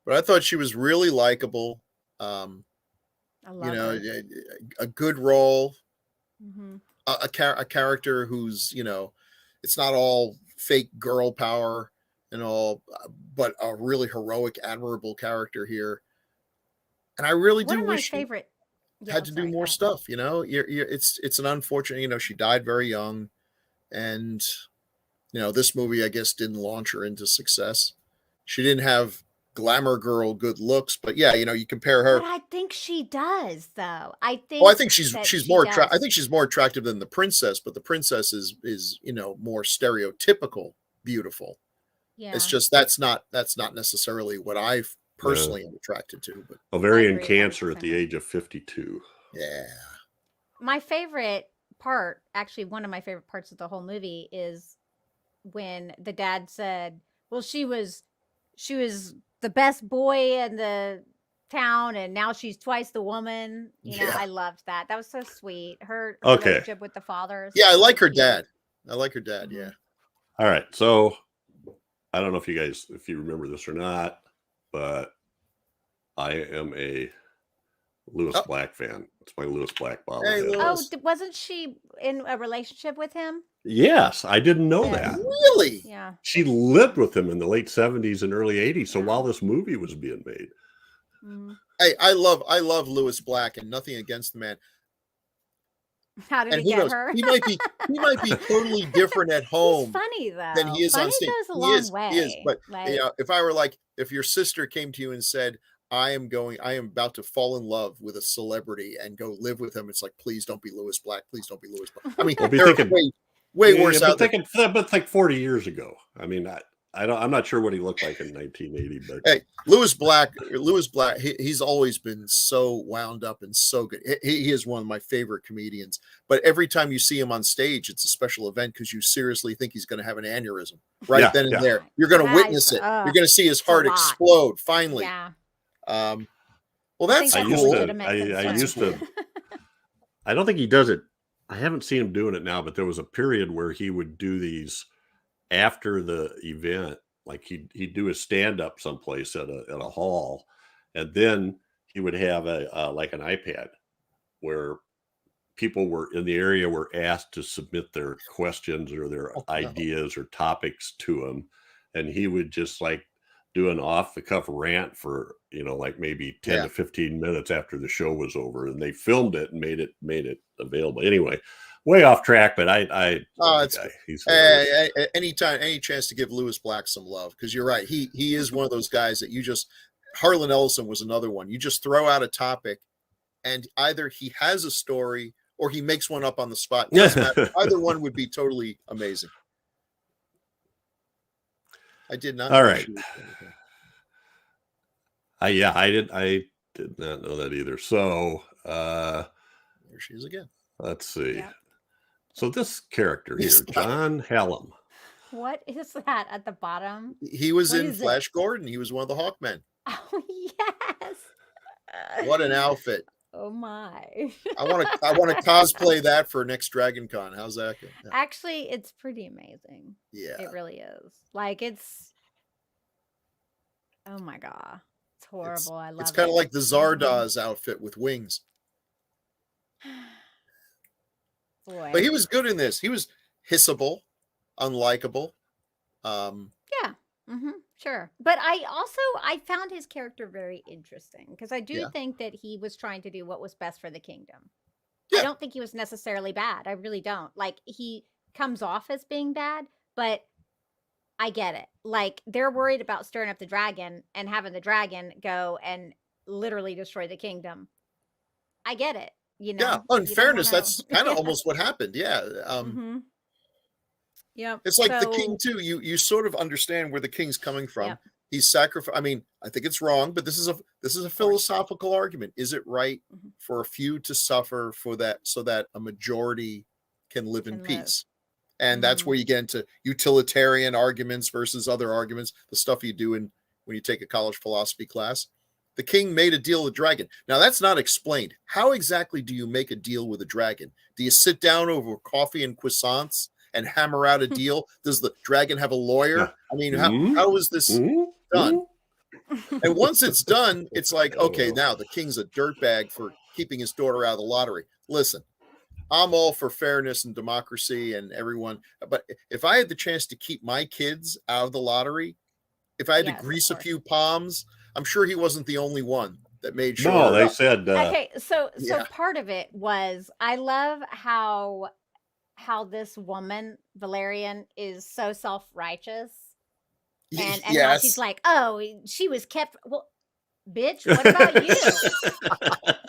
But I thought she was really likable. I love You know, her. a good role, Hmm. a character who's, it's not all fake girl power and all, but a really heroic, admirable character here. And I really One do of my wish she favorite had to do more stuff. It's an unfortunate. She died very young, and this movie I guess didn't launch her into success. She didn't have glamour girl good looks, but yeah, you compare her. But I think she does, though. I think. Well, I think she's that more does. attractive. I think she's more attractive than the princess, but the princess is more stereotypical beautiful. Yeah. It's just that's not necessarily what I personally am attracted to. But Ovarian agree cancer at 100%. the age of 52. yeah, My favorite part, actually, one of my favorite parts of the whole movie is when the dad said, "Well, she was the best boy in the town, and now she's twice the woman." Yeah. I loved that. That was so sweet. Her Okay. relationship with the father. is yeah, I so like her cute. dad. I like her dad. Mhm. Yeah, All right. So I don't know if you remember this or not, but I am a Lewis Oh. Black fan. It's my Lewis Black bottle. Hey, head. Oh, Lewis. wasn't she in a relationship with him? Yes, I didn't know Yeah. that. really. Yeah. She lived with him in the late 70s and early 80s. So Yeah. while this movie was being made, Mhm. Hey, I love Lewis Black, and nothing against the man. How did And he who get knows? her? He might be totally different at He's home funny than he though. is on Funny stage. goes a He long is. He is. way. But Like, if I were like, if your sister came to you and said, I am about to fall in love with a celebrity and go live with him. It's like, please don't be Lewis Black. Please don't be Lewis Black. I mean, We'll be there are thinking, way worse out there. But like 40 years ago. I mean, I'm not sure what he looked like in 1980, but Hey, Lewis Black, he's always been so wound up and so good. He is one of my favorite comedians. But every time you see him on stage, it's a special event because you seriously think he's going to have an aneurysm right then and there. You're going to witness it. You're going to see his heart explode finally. Yeah. Well, that's I cool. used to. I don't think he does it. I haven't seen him doing it now, but there was a period where he would do these after the event. Like he'd do a stand up someplace at a hall, and then he would have like an iPad where people were in the area were asked to submit their questions or their ideas or topics to him, and he would just like do an off the cuff rant for like maybe 10 to 15 minutes after the show was over, and they filmed it and made it available. Anyway, way off track, but any chance to give Lewis Black some love, because you're right, he is one of those guys that you just. Harlan Ellison was another one. You just throw out a topic, and either he has a story or he makes one up on the spot. Either one would be totally amazing. I did not. All right. I did not know that either. So there she is again. Let's see. Yep. So this character here, John Hallam. What is that at the bottom? He was in Flash Gordon. He was one of the Hawkmen. Oh yes. What an outfit. Oh my. I want to cosplay that for next Dragon Con. How's that going? Yeah. Actually, it's pretty amazing. Yeah. It really is. Like oh my god. It's horrible. I love it. It's kind of like the Zardoz outfit with wings. Boy. But he was good in this. He was hissable, unlikable. Yeah. Sure. But I found his character very interesting because I do think that he was trying to do what was best for the kingdom. I don't think he was necessarily bad. I really don't. Like, he comes off as being bad, but I get it. Like, they're worried about stirring up the dragon and having the dragon go and literally destroy the kingdom. I get it. Yeah. In fairness, that's kind of almost what happened. Yeah. Yeah. It's like the king too. You sort of understand where the king's coming from. Yep. He's sacrificed. I mean, I think it's wrong, but this is a philosophical argument. Is it right for a few to suffer for that so that a majority can live in peace? And that's where you get into utilitarian arguments versus other arguments, the stuff you do when you take a college philosophy class. The king made a deal with the dragon. Now, that's not explained. How exactly do you make a deal with a dragon? Do you sit down over coffee and croissants and hammer out a deal? Does the dragon have a lawyer? Yeah. I mean, how is this done? And once it's done, it's like, okay, now the king's a dirtbag for keeping his daughter out of the lottery. Listen, I'm all for fairness and democracy and everyone. But if I had the chance to keep my kids out of the lottery, if I had to grease a few palms, I'm sure he wasn't the only one that made sure. No, they said. Okay, so part of it was I love how this woman Valerian is so self-righteous, and how she's like, oh, she was kept. Well, bitch, what about you?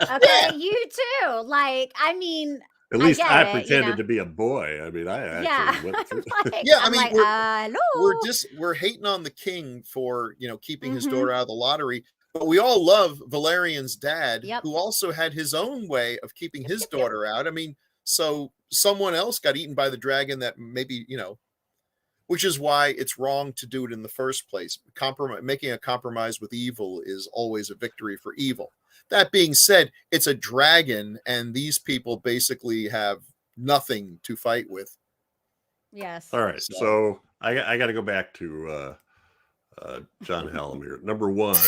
Okay, you too. Like, I mean. At least I pretended to be a boy. I mean, I actually went through. We're hating on the king for keeping his daughter out of the lottery, but we all love Valerian's dad, who also had his own way of keeping his daughter out. I mean, so someone else got eaten by the dragon that maybe which is why it's wrong to do it in the first place. Making a compromise with evil is always a victory for evil. That being said, it's a dragon, and these people basically have nothing to fight with. Yes. All right. So I got to go back to John Hallam here. Number one,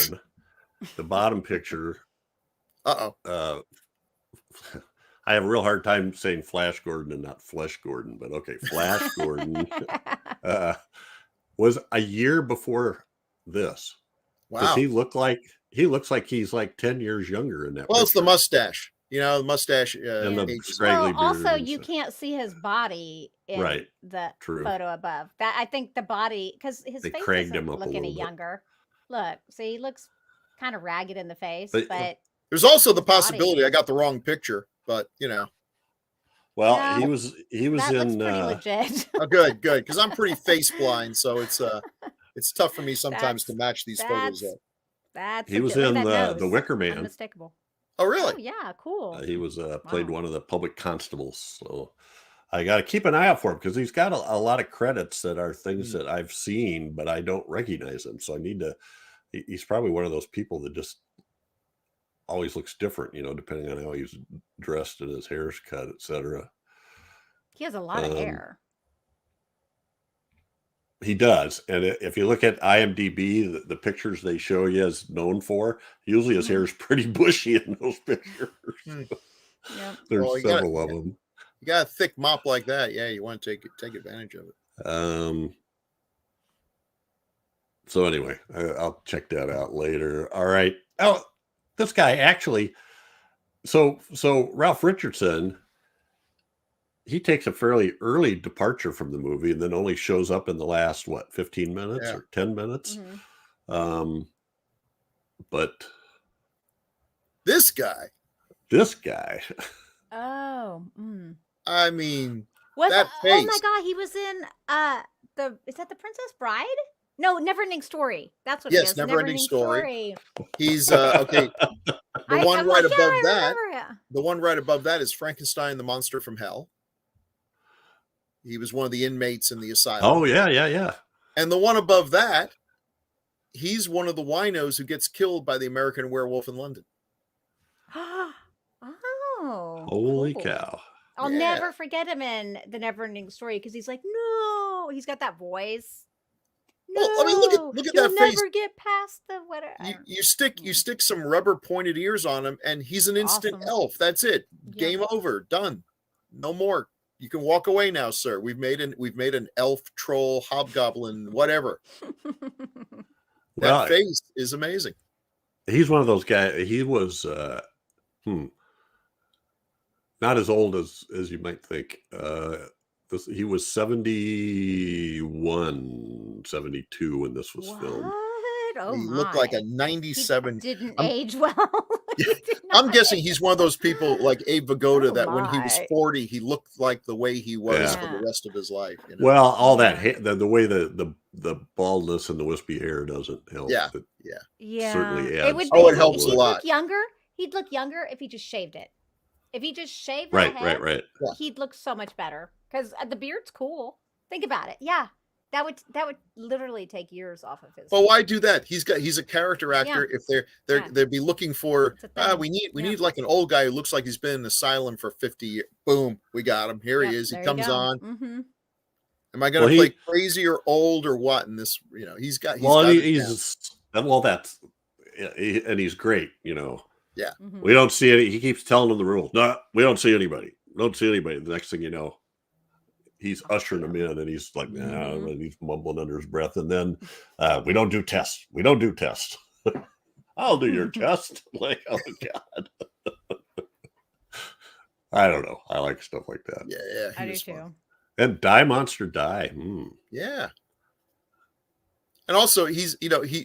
the bottom picture. I have a real hard time saying Flash Gordon and not Flesh Gordon, but okay, Flash Gordon was a year before this. Wow. Does he look like he looks like he's like 10 years younger in that. Well, it's the picture. mustache. You know, the mustache. And the ages. scraggly Well, beard also and you stuff. can't see his body in Right. the True. photo above. That I think the body, because his They face cranked doesn't him up a look any little bit. younger. Look, see, he looks kind of ragged in the face, But- but There's also the his body- possibility I got the wrong picture, but you know. Well, No, he was that looks in pretty legit. Oh, good, because I'm pretty face blind, so it's tough for me sometimes to match these photos that's- up. That's he was legit. in Look at that the nose. Wicker Man. Unmistakable. Oh, really? Oh yeah, cool. He was played Wow. one of the public constables. So I got to keep an eye out for him because he's got a lot of credits that are things that I've seen, but I don't recognize him. So I need to. He's probably one of those people that just always looks different, you know, depending on how he's dressed and his hair's cut, etc. He has a lot of hair. He does, and if you look at IMDb, the pictures they show you as known for, usually his hair is pretty bushy in those pictures. Yep. There's Well, you several of them. You got a thick mop like that, yeah, you want to take advantage of it. So anyway, I'll check that out later. All right. Oh, this guy actually. So Ralph Richardson, he takes a fairly early departure from the movie and then only shows up in the last 15 minutes or 10 minutes. Mm-hmm. But This guy. Oh. Mm. I mean, Was that oh my face. god, he was in is that the Princess Bride? No, Neverending Story. That's what Yes, it is. Neverending Story. He's I'm okay. like, right yeah, above I that. remember it. The one right above that is Frankenstein, the Monster from Hell. He was one of the inmates in the asylum. oh yeah. And the one above that, he's one of the winos who gets killed by the American Werewolf in London. Oh. Holy cool. cow. I'll Yeah. never forget him in the Neverending Story because he's like, no. He's got that voice. No, Well, I mean, look at you'll that face. never get past the whatever. You stick some rubber pointed ears on him, and he's an instant Awesome. elf. That's it. Yeah. Game over. Done. No more. You can walk away now, sir. We've made an elf, troll, hobgoblin, whatever. Well, That face is amazing. he's one of those guys. He was not as old as you might think. He was 71, 72 when this was filmed. What? Oh He my. looked like a He 97. didn't I'm- age well. He did I'm not guessing age he's one of those people like Abe Vigoda Oh that when he was my. 40, he looked like the way he was Yeah. for the rest of his life. You know? Well, all that Yeah. the way the baldness and the wispy hair doesn't help. Yeah. It Yeah. certainly It adds. would to be, Oh, it the helps a look. lot. Look younger. He'd look younger if he just shaved it. If he just shaved that Right, head, right. he'd look so much better. Because the beard's cool. Think about it. Yeah. That would literally take years off of his. But why do that? He's a character actor. If Yeah. they'd be looking for It's a thing. we Yeah. need like an old guy who looks like he's been in an asylum for 50 years. Boom, we got him. Here he Yep, is. He there you comes go. on. Mm-hmm. Am I going to Well, play crazy or old or what in this? You know, he's got it down. That's and he's great. You know, Mm-hmm. we don't see any. He keeps telling them the rules. No, we don't see anybody. Don't see anybody. The next thing you know, he's ushering them in, and he's like, Mhm. and he's mumbling under his breath. And then we don't do tests. We don't do tests. I'll do your test. Like, oh God. I don't know. I like stuff like that. Yeah, I he do was too. fun. And Die Monster Die. Yeah. And also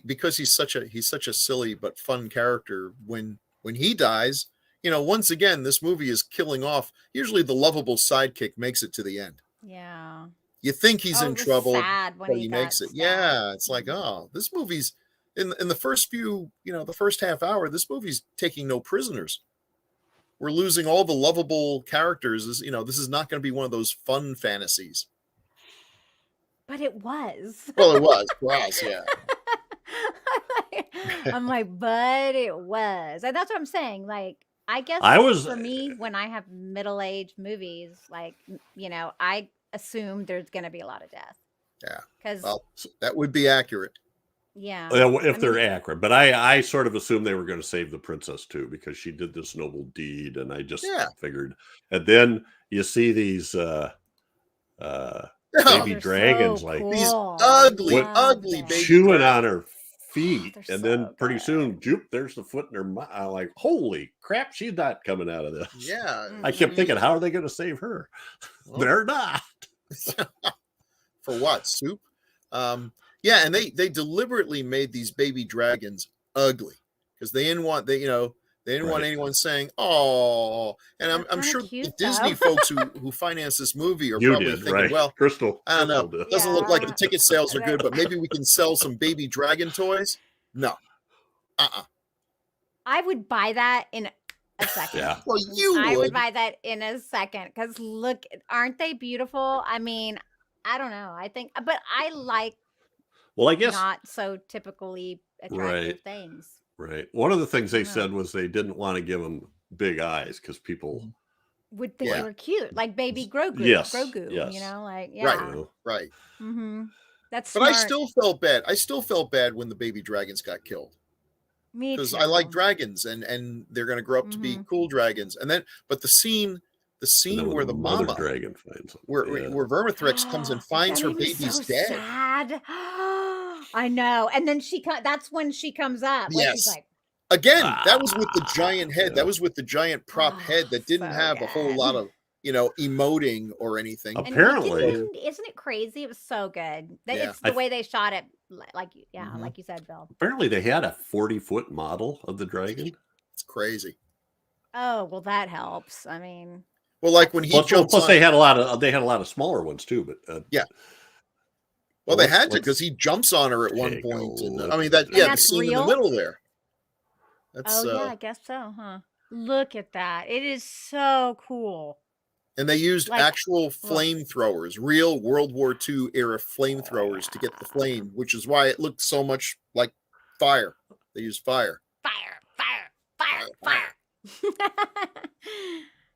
because he's such a silly but fun character when he dies, once again this movie is killing off. Usually the lovable sidekick makes it to the end. Yeah. You think he's Oh, in it was trouble, sad when but he he got makes it. stabbed. Yeah, it's like, Mhm. oh, this movie's in the first few, the first half hour, this movie's taking no prisoners. We're losing all the lovable characters. This is not going to be one of those fun fantasies. But it was. Well, it was for us, yeah. I'm like, but it was. And that's what I'm saying. Like, I guess for me, when I have middle-aged movies, like, I assume there's going to be a lot of death. Yeah. Because, Well, that would be accurate. yeah. If they're accurate. But I sort of assumed they were going to save the princess too, because she did this noble deed, and I just figured. And then you see these baby they're dragons so like cool. These I ugly love baby that. chewing on her feet, they're and then so pretty good. soon, joop, there's the foot in her mouth. I'm like, holy crap, she's not coming out of this. Yeah. I kept thinking, how are they going to save her? Well, They're not. for what? Soup? Yeah, and they deliberately made these baby dragons ugly because they didn't want they didn't want Right. anyone saying, "Oh." And They're I'm kinda sure the cute, Disney though. folks who financed this movie are You probably did, thinking, right? "Well, Crystal. I don't know. Crystal did. Doesn't look like the Yeah. ticket sales are good, They- but maybe we can sell some baby dragon toys." No. I would buy that in a second. Yeah. Well, you I would would. buy that in a second because look, aren't they beautiful? I mean, I don't know. I think, but I like Well, I guess, not so typically attractive Right. things. right. One of the things they Yeah. said was they didn't want to give them big eyes because people, Would think Yeah. they were cute, like baby Grogu. Yes, Grogu, yes. you know, like you yeah. know, Right. Mm-hmm. That's But smart. I still felt bad. I still felt bad when the baby dragons got killed. Me Because too. I like dragons and they're going to grow up to be cool dragons. And then, but the scene and then where when the mother mama, dragon finds them. where Yeah. Vermithrex comes and finds That her made me baby's so dead. Sad. I know. And then that's when she comes up. When she's Yes. like, Again, that was with the giant head. Yeah. That was with the giant prop Oh, head that didn't so have a whole lot good. of, emoting or anything. Oh, and Apparently- isn't it crazy? It was so good. Yeah. It's the way they shot it, like Mhm. like you said, Bill. Apparently, they had a 40-foot model of the dragon. It's crazy. Oh well, that helps. I mean, Well, like when he Plus, jumps on, they had a lot of smaller ones too. But Yeah. well, they let's- had to let's because he jumps on her at one take a point. And look I mean, at that, this. yeah, the that's scene in real? the middle there. That's, yeah, I guess so, huh? Look at that. It is so cool. and they used Like, actual flamethrowers, real World War II era flamethrowers to get the flame, which is why it looked so much like fire. They used fire. Fire.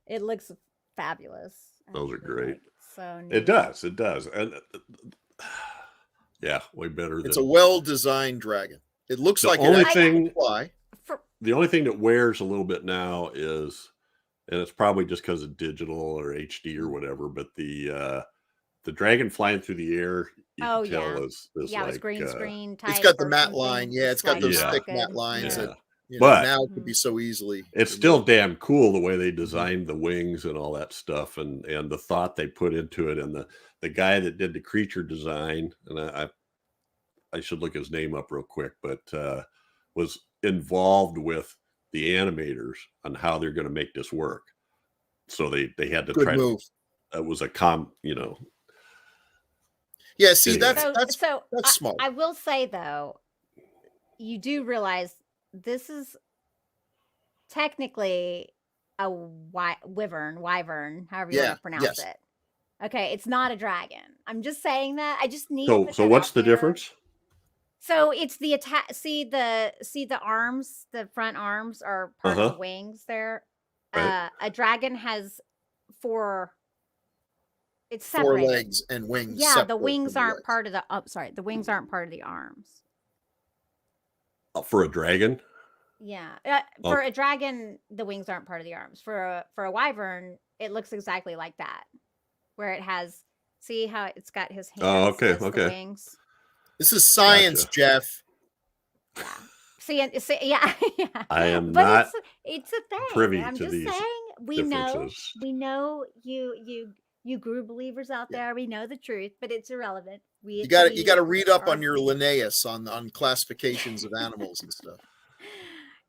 It looks fabulous. Those are actually, great. like, so neat. It does, and yeah, way better than It's a well-designed dragon. It looks The like only it actually thing- can fly. the only thing that wears a little bit now is, and it's probably just because of digital or HD or whatever, but the dragon flying through the air, you Oh, can tell yeah. is Yeah, it was like green screen type. It's got the or matte something. line. Yeah, it's got like those Yeah. thick good. matte lines Yeah. that But- now could be so easily. It's still damn cool the way they designed the wings and all that stuff, and the thought they put into it, and the guy that did the creature design, and I should look his name up real quick, but was involved with the animators on how they're going to make this work. So they had to good try move. to. It was a Yeah, see, Anyway. that's So smart. I will say though, you do realize this is technically a wyvern, however you Yeah, want to pronounce yes. it. Okay, it's not a dragon. I'm just saying that. I just need. to So put so that what's out the there. difference? So it's the attack. See the arms. The front arms are part of the wings. There, Right. a dragon has four. It's 4 separated. legs and wings. Yeah, separate the from wings the aren't legs. part of the. Oh, sorry, the wings aren't part of the arms. For a dragon? Yeah, Oh. for a dragon, the wings aren't part of the arms. For a wyvern, it looks exactly like that, where it has. See how it's got his hands. Oh, okay, as the okay. wings. This is science, Gotcha. Jeff. Yeah. See, yeah, yeah. I am But not it's a thing. privy I'm to just these saying we differences. know you Grue believers out there. We know the truth, but it's irrelevant. You got to read up are- on your Linnaeus on classifications of animals and stuff.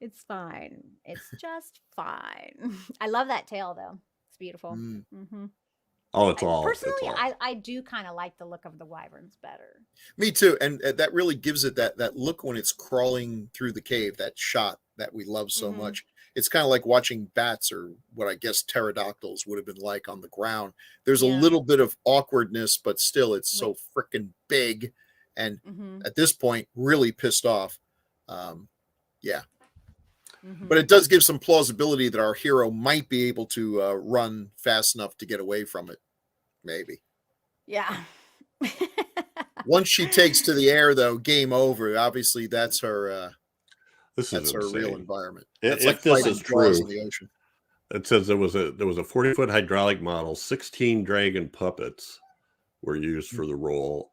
It's fine. It's just fine. I love that tail though. It's beautiful. Mm. Hmm Oh, it's all. Personally, it's all. I do kind of like the look of the wyverns better. Me too, and that really gives it that look when it's crawling through the cave. That shot that we love so Mhm. much. It's kind of like watching bats or what I guess pterodactyls would have been like on the ground. There's a Yeah. little bit of awkwardness, but still, it's so freaking big, and Hmm at this point, really pissed off. Yeah, hmm but it does give some plausibility that our hero might be able to run fast enough to get away from it. Maybe. Yeah. Once she takes to the air, though, game over. Obviously, that's her. This That's is her real insane. environment. If That's like this fighting is claws true, in the ocean. it says there was a 40-foot hydraulic model, 16 dragon puppets were used for the role.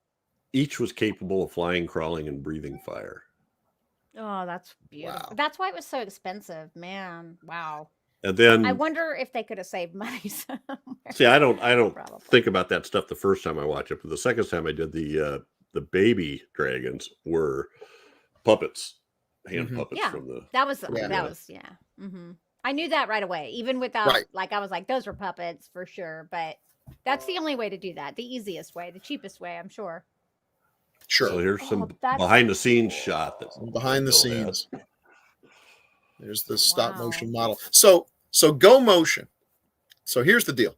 Each was capable of flying, crawling, and breathing fire. Oh, that's beautiful. Wow. That's why it was so expensive, man. Wow. And I then wonder if they could have saved money somewhere. see, I don't Probably. think about that stuff the first time I watch it, but the second time I did, the baby dragons were puppets, hand Mhm. puppets Yeah, from the that was Yeah. that was I knew that right away, even without Right. like I was like those were puppets for sure, but that's the only way to do that, the easiest way, the cheapest way, I'm sure. Sure. So here's Oh, some that's behind the scenes shot that Some behind the Bill scenes. has. There's the stop Wow. motion model. So go motion. So here's the deal.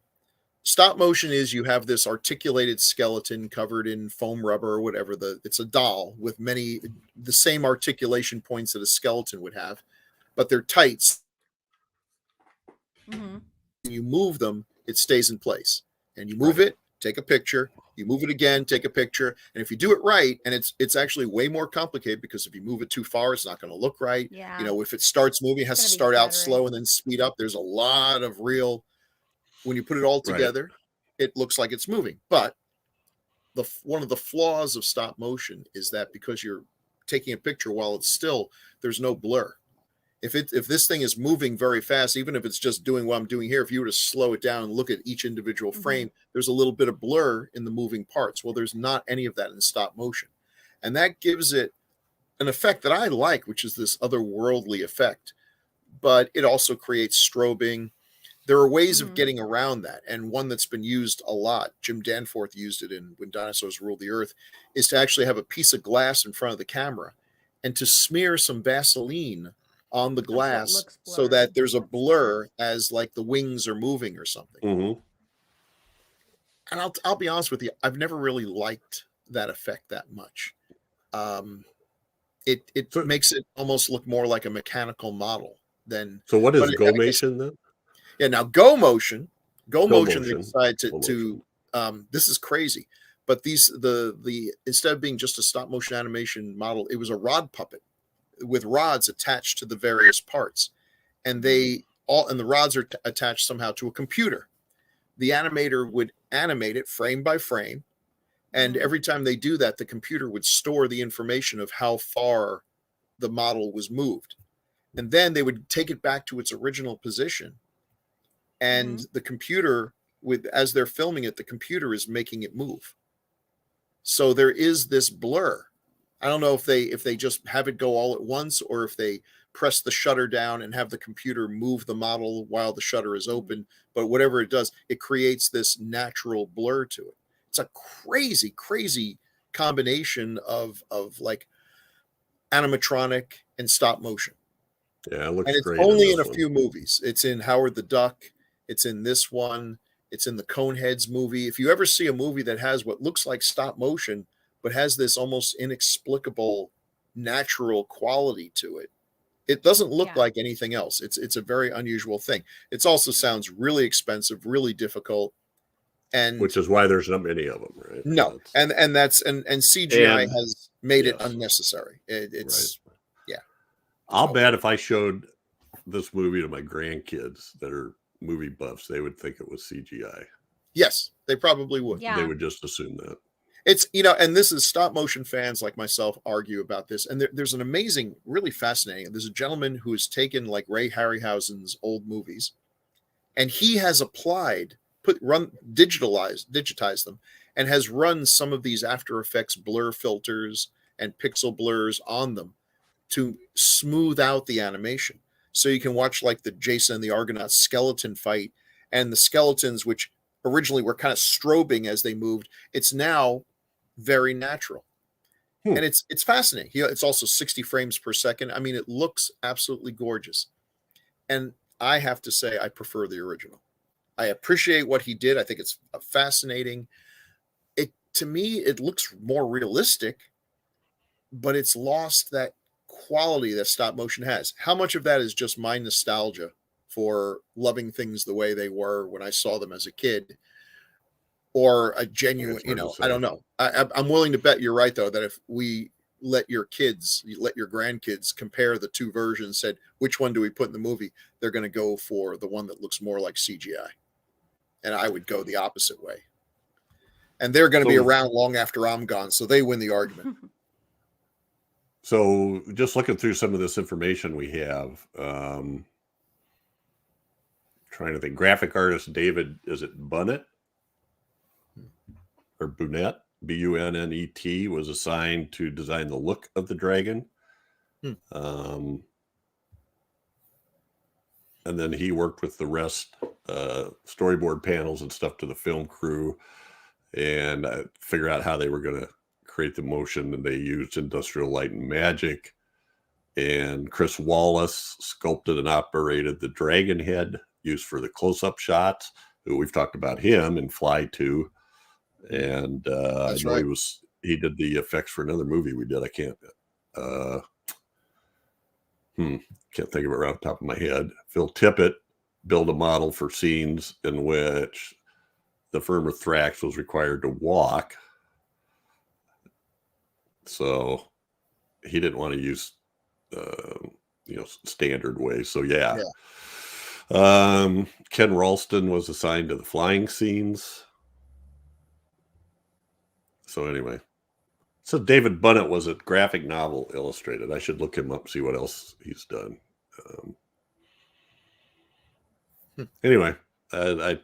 Stop motion is you have this articulated skeleton covered in foam rubber or whatever. It's a doll with the same articulation points that a skeleton would have, but they're tight. hmm When you move them, it stays in place. And you move it, take a picture. You move it again, take a picture. And if you do it right, and it's actually way more complicated because if you move it too far, it's not going to look right. Yeah. You know, if it starts moving, it has to It's gonna be start out stuttering. slow and then speed up. There's a lot of real. When you put it all together, it looks like it's moving. But one of the flaws of stop motion is that because you're taking a picture while it's still, there's no blur. If this thing is moving very fast, even if it's just doing what I'm doing here, if you were to slow it down and look at each individual frame, there's a little bit of blur in the moving parts. Well, there's not any of that in stop motion. And that gives it an effect that I like, which is this otherworldly effect. But it also creates strobing. There are ways of getting around that. And one that's been used a lot, Jim Danforth used it in When Dinosaurs Ruled the Earth, is to actually have a piece of glass in front of the camera and to smear some Vaseline on the glass so that there's a blur as like the wings are moving or something. Mm-hmm. And I'll be honest with you, I've never really liked that effect that much. It makes it almost look more like a mechanical model than. So what is go-motion then? Yeah, now go motion. They Go-motion. decide to this is crazy. But the instead of being just a stop motion animation model, it was a rod puppet with rods attached to the various parts. And the rods are attached somehow to a computer. The animator would animate it frame by frame. And every time they do that, the computer would store the information of how far the model was moved. And then they would take it back to its original position. And the computer, as they're filming it, the computer is making it move. So there is this blur. I don't know if they just have it go all at once or if they press the shutter down and have the computer move the model while the shutter is open. But whatever it does, it creates this natural blur to it. It's a crazy, crazy combination of like animatronic and stop motion. Yeah, it looks and it's great. only in a few movies. It's in Howard the Duck. It's in this one. It's in the Coneheads movie. If you ever see a movie that has what looks like stop motion, but has this almost inexplicable natural quality to it, it doesn't look like anything else. It's a very unusual thing. It also sounds really expensive, really difficult. And which is why there's not many of them, right? No, and CGI has made it unnecessary. It's right. I'll bet if I showed this movie to my grandkids that are movie buffs, they would think it was CGI. Yes, they probably would. Yeah. They would just assume that. It's, and this is stop motion fans like myself argue about this. And there's an amazing, really fascinating, there's a gentleman who has taken like Ray Harryhausen's old movies and he has digitized them and has run some of these After Effects blur filters and pixel blurs on them to smooth out the animation. So you can watch like the Jason and the Argonauts skeleton fight, and the skeletons, which originally were kind of strobing as they moved, it's now very natural. And it's fascinating. It's also 60 frames per second. I mean, it looks absolutely gorgeous. And I have to say, I prefer the original. I appreciate what he did. I think it's fascinating. To me, it looks more realistic, but it's lost that quality that stop motion has. How much of that is just my nostalgia for loving things the way they were when I saw them as a kid, or a genuine, I don't know. I'm willing to bet you're right, though, that if we let your grandkids compare the two versions, said, which one do we put in the movie? They're going to go for the one that looks more like CGI. And I would go the opposite way. And they're going to be around long after I'm gone, so they win the argument. So just looking through some of this information we have, trying to think. Graphic artist David, is it Bunnett or Bunnett? Bunnet was assigned to design the look of the dragon. And then he worked with the rest, storyboard panels and stuff to the film crew, and figure out how they were going to create the motion. And they used Industrial Light and Magic. And Chris Wallace sculpted and operated the dragon head used for the close-up shots. We've talked about him in Fly 2. And I know right. he did the effects for another movie we did. I can't think of it right off the top of my head. Phil Tippett built a model for scenes in which the firm of Thrax was required to walk. So he didn't want to use, standard ways. So yeah. Ken Ralston was assigned to the flying scenes. So anyway, so David Bunnett was a graphic novel illustrated. I should look him up, see what else he's done. Anyway, I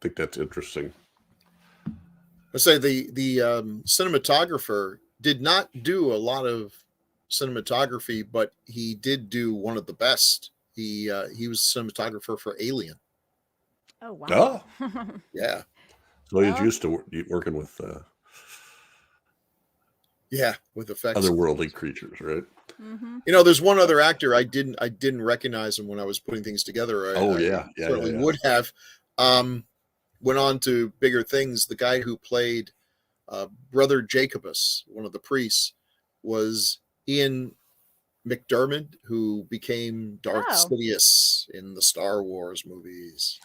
think that's interesting. I say the cinematographer did not do a lot of cinematography, but he did do one of the best. He was cinematographer for Alien. Oh wow! Oh, yeah. So he's used to working with with effects, otherworldly creatures, right? Mm-hmm. There's one other actor I didn't recognize him when I was putting things together. I certainly would have. Went on to bigger things. The guy who played Brother Jacobus, one of the priests, was Ian McDermott, who became Darth Sidious in the Star Wars movies.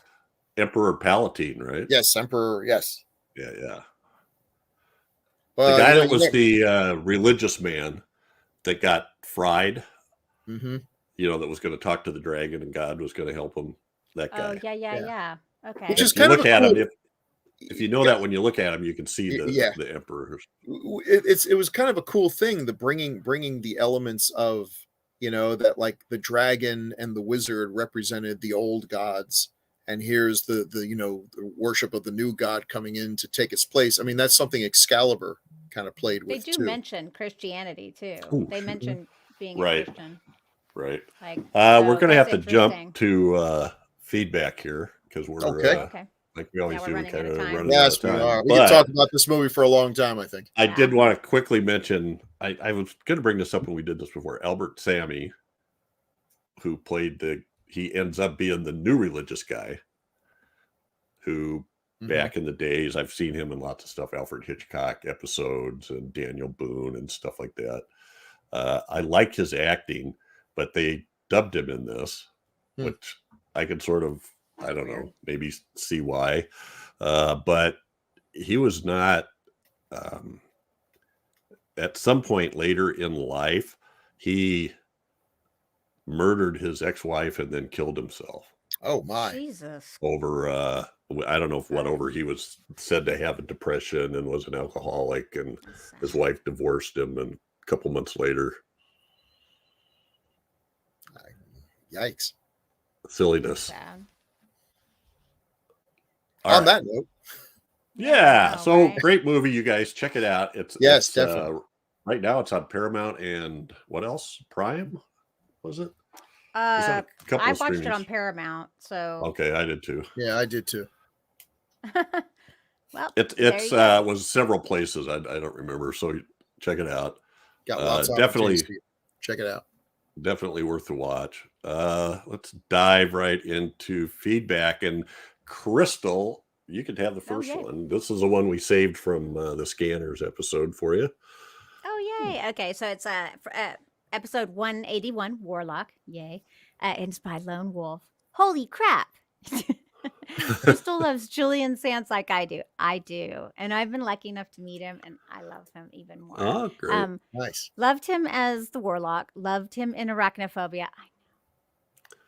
Emperor Palpatine, right? Yes, Emperor. Yes. Yeah. Well, the guy that was the religious man that got fried, that was going to talk to the dragon and God was going to help him. That guy. Oh, yeah. Okay. Which is if you kind look of at cool, him, if you know that when you look at him, you can see the emperor. It was kind of a cool thing, the bringing the elements of, that like the dragon and the wizard represented the old gods. And here's the the worship of the new god coming in to take its place. I mean, that's something Excalibur kind of played with. They do mention Christianity too. Ooh, they mention being a Christian. Right. Like, we're going to have to jump to feedback here because we're okay. Like we always do, running kind of time. running out of time. We are. We can talk about this movie for a long time, I think. I did want to quickly mention, I was going to bring this up when we did this before. Albert Sammy, who played he ends up being the new religious guy who back in the days, I've seen him in lots of stuff, Alfred Hitchcock episodes and Daniel Boone and stuff like that. I like his acting, but they dubbed him in this, which I could sort of, I don't know, maybe see why. But he was not, at some point later in life, he murdered his ex-wife and then killed himself. Oh my. Jesus. Over, I don't know if over. He was said to have a depression and was an alcoholic, and his wife divorced him, and a couple months later. Yikes. Silliness. On that note. Yeah. So great movie, you guys. Check it out. It's definitely. Right now it's on Paramount and what else? Prime? Was it? I watched it on Paramount. So okay, I did too. Yeah, I did too. Well, it's was several places. I don't remember. So check it out. Got lots of definitely check it out. Definitely worth the watch. Let's dive right into feedback. And Crystal, you could have the first one. This is the one we saved from the Scanners episode for you. Oh, yay. Okay, so it's episode 181, Warlock. Yay. Inspired Lone Wolf. Holy crap. Crystal loves Julian Sands like I do. I do. And I've been lucky enough to meet him, and I love him even more. Oh, great. Nice. Loved him as the Warlock. Loved him in Arachnophobia. I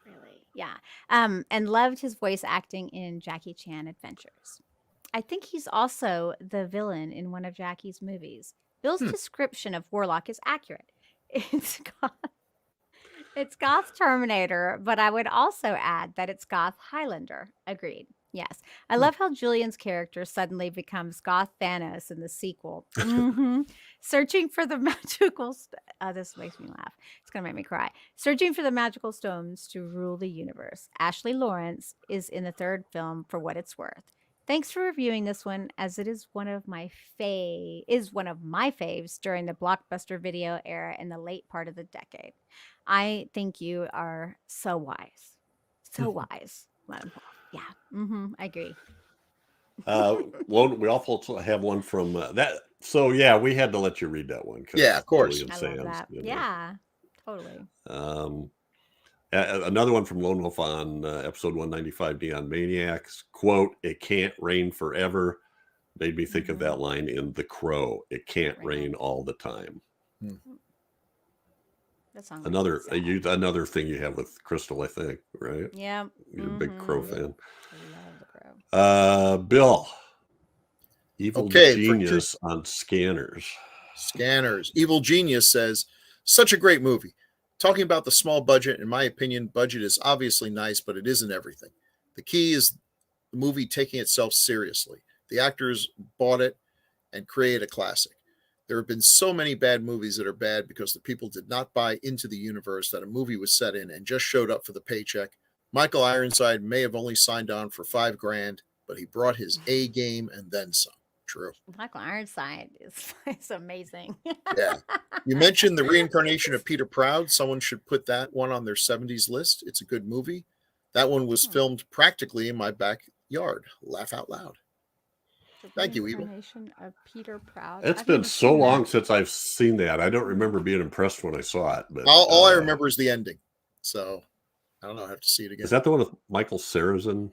know. Really. Yeah. And loved his voice acting in Jackie Chan Adventures. I think he's also the villain in one of Jackie's movies. Bill's description of Warlock is accurate. It's Goth. It's Goth Terminator, but I would also add that it's Goth Highlander. Agreed. Yes. I love how Julian's character suddenly becomes Goth Thanos in the sequel. Searching for the magical... this makes me laugh. It's going to make me cry. Searching for the magical stones to rule the universe. Ashley Lawrence is in the third film for what it's worth. Thanks for reviewing this one, as it is one of my faves during the blockbuster video era in the late part of the decade. I think you are so wise. So wise. Let him fall. Yeah. I agree. We also have one from that. So yeah, we had to let you read that one. Yeah, of course. Julian I Sands, love that. you know. Yeah, totally. Another one from Lone Wolf on episode 195, Neon Maniacs. Quote, "It can't rain forever." Made me think of that line in The Crow. It can't rain all the time. That song Another thing you have with Crystal, I think, right? Yeah. You're a big Crow fan. I love The Crow. Bill, Evil Genius on Scanners. Evil Genius says, such a great movie. Talking about the small budget, in my opinion, budget is obviously nice, but it isn't everything. The key is the movie taking itself seriously. The actors bought it and created a classic. There have been so many bad movies that are bad because the people did not buy into the universe that a movie was set in and just showed up for the paycheck. Michael Ironside may have only signed on for $5,000, but he brought his A game and then some. True. Michael Ironside is amazing. Yeah. You mentioned the reincarnation of Peter Proud. Someone should put that one on their 70s list. It's a good movie. That one was filmed practically in my backyard. Laugh out loud. Thank you, Evil. Of Peter Proud. It's been so long since I've seen that. I don't remember being impressed when I saw it. But all I remember is the ending. So I don't know. I have to see it again. Is that the one with Michael Sarrazin?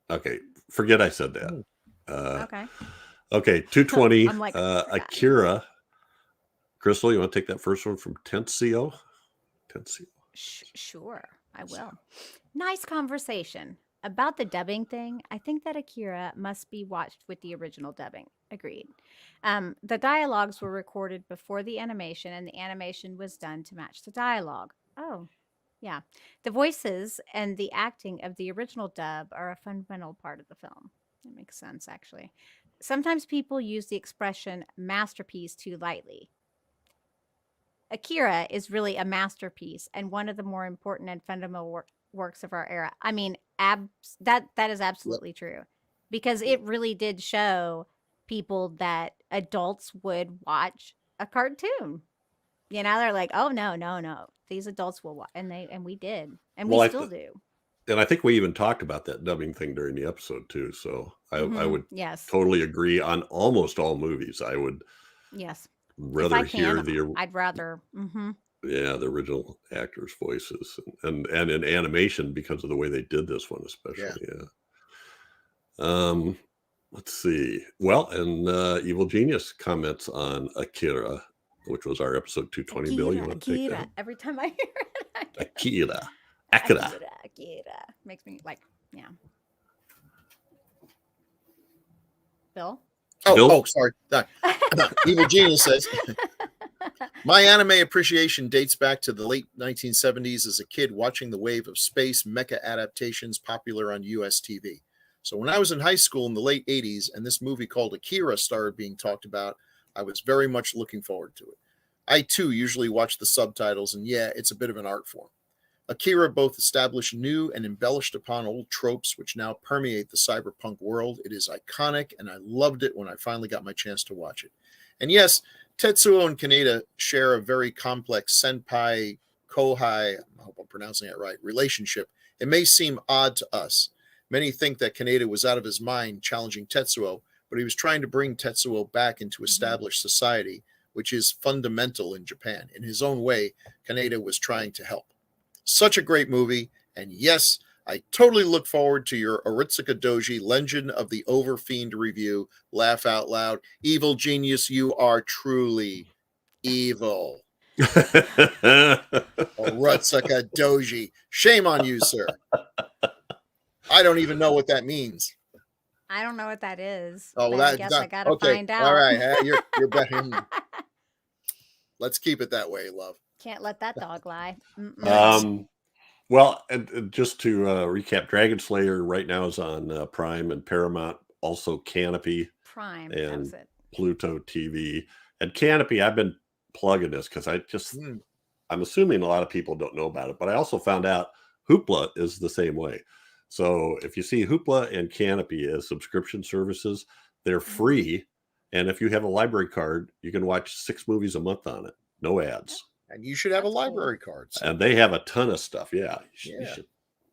Okay, forget I said that. Okay, 220. I'm like, Akira. Crystal, you want to take that first one from Tencio? Sure, I will. Nice conversation. About the dubbing thing, I think that Akira must be watched with the original dubbing. Agreed. The dialogues were recorded before the animation, and the animation was done to match the dialogue. Oh, yeah. The voices and the acting of the original dub are a fundamental part of the film. That makes sense, actually. Sometimes people use the expression masterpiece too lightly. Akira is really a masterpiece and one of the more important and fundamental works of our era. I mean, that is absolutely true, because it really did show people that adults would watch a cartoon. You know, they're like, "Oh no, these adults will watch," and we did, and we still do. And I think we even talked about that dubbing thing during the episode too. So I would totally agree on almost all movies. I would rather hear I'd rather the original actors' voices and in animation because of the way they did this one, especially. Yeah. Let's see. Well, and Evil Genius comments on Akira, which was our episode 220. Bill, you want to take that? Every time I hear it, Akira. Makes me like, yeah. Bill? Oh, sorry. Evil Genius says, my anime appreciation dates back to the late 1970s as a kid watching the wave of space mecha adaptations popular on US TV. So when I was in high school in the late 80s and this movie called Akira started being talked about, I was very much looking forward to it. I too usually watch the subtitles, and yeah, it's a bit of an art form. Akira both established new and embellished upon old tropes which now permeate the cyberpunk world. It is iconic, and I loved it when I finally got my chance to watch it. And yes, Tetsuo and Kaneda share a very complex senpai kohai, I hope I'm pronouncing it right, relationship. It may seem odd to us. Many think that Kaneda was out of his mind challenging Tetsuo, but he was trying to bring Tetsuo back into established society, which is fundamental in Japan. In his own way, Kaneda was trying to help. Such a great movie, and yes, I totally look forward to your Aritsuka Doji Legend of the Overfiend review. Laugh out loud. Evil Genius, you are truly evil. Aritsuka Doji. Shame on you, sir. I don't even know what that means. I don't know what that is. Oh, I guess I gotta find out. All right, you're better. Let's keep it that way, love. Can't let that dog lie. Well, and just to recap, Dragonslayer right now is on Prime and Paramount, also Canopy Prime. and That was it. Pluto TV. And Canopy, I've been plugging this because I'm assuming a lot of people don't know about it, but I also found out Hoopla is the same way. So if you see Hoopla and Canopy as subscription services, they're free. And if you have a library card, you can watch 6 movies a month on it. No ads. And you should have a library card. So. And they have a ton of stuff. Yeah.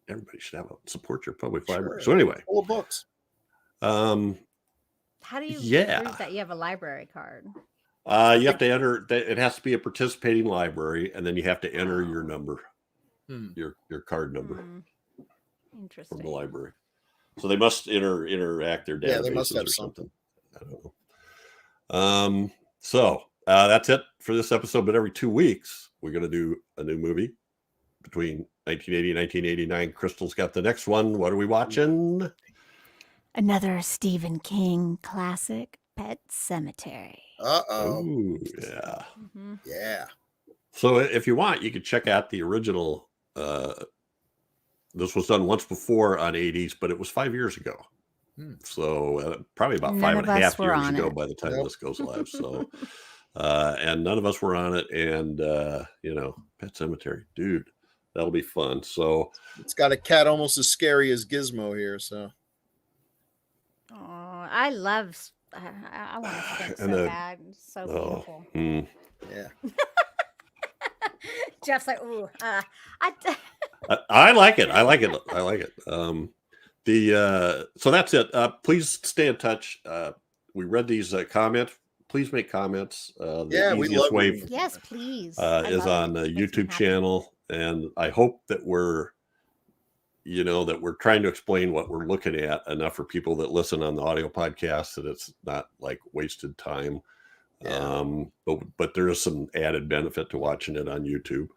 Everybody should support your public library. So anyway. Full of books. How do you prove that you have a library card? You have to enter. It has to be a participating library, and then you have to enter your number, your card number. Interesting. From the library. So they must interact their databases. Yeah, they must have or something. I don't know. So that's it for this episode. But every 2 weeks, we're going to do a new movie between 1980 and 1989. Crystal's got the next one. What are we watching? Another Stephen King classic, Pet Sematary. Oh, yeah. Yeah. So if you want, you can check out the original. This was done once before on 80s, but it was 5 years ago. So probably about None 5.5 years ago it. by the time this goes live. So, and none of us were on it. And, Pet Sematary, dude, that'll be fun. So it's got a cat almost as scary as Gizmo here. So, oh, I love. I want to think so bad. It's so beautiful. Yeah. Jeff's like, ooh, I like it. I like it. So that's it. Please stay in touch. We read these comments. Please make comments. The we easiest love way. reading. yes, please. Is on the YouTube channel, and I hope that we're trying to explain what we're looking at enough for people that listen on the audio podcast that it's not like wasted time. Yeah. But there is some added benefit to watching it on YouTube.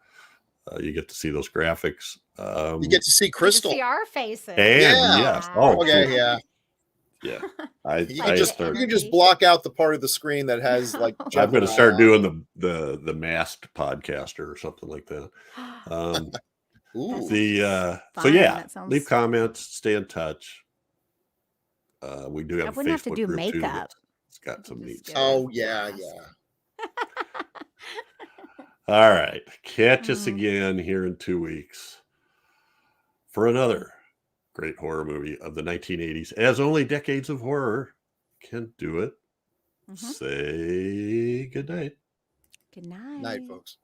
You get to see those graphics. You get to see Crystal. See our faces. And yes. Oh, okay. Yeah. Yeah. You can just block out the part of the screen that has like. I'm going to start doing the masked podcaster or something like that. Leave comments, stay in touch. We do have. I a wouldn't have to Facebook do group too makeup. that's got some neat stuff. Oh yeah. All right, catch us again here in 2 weeks for another great horror movie of the 1980s, as only decades of horror can do it. Say good night. Good night. Night, folks.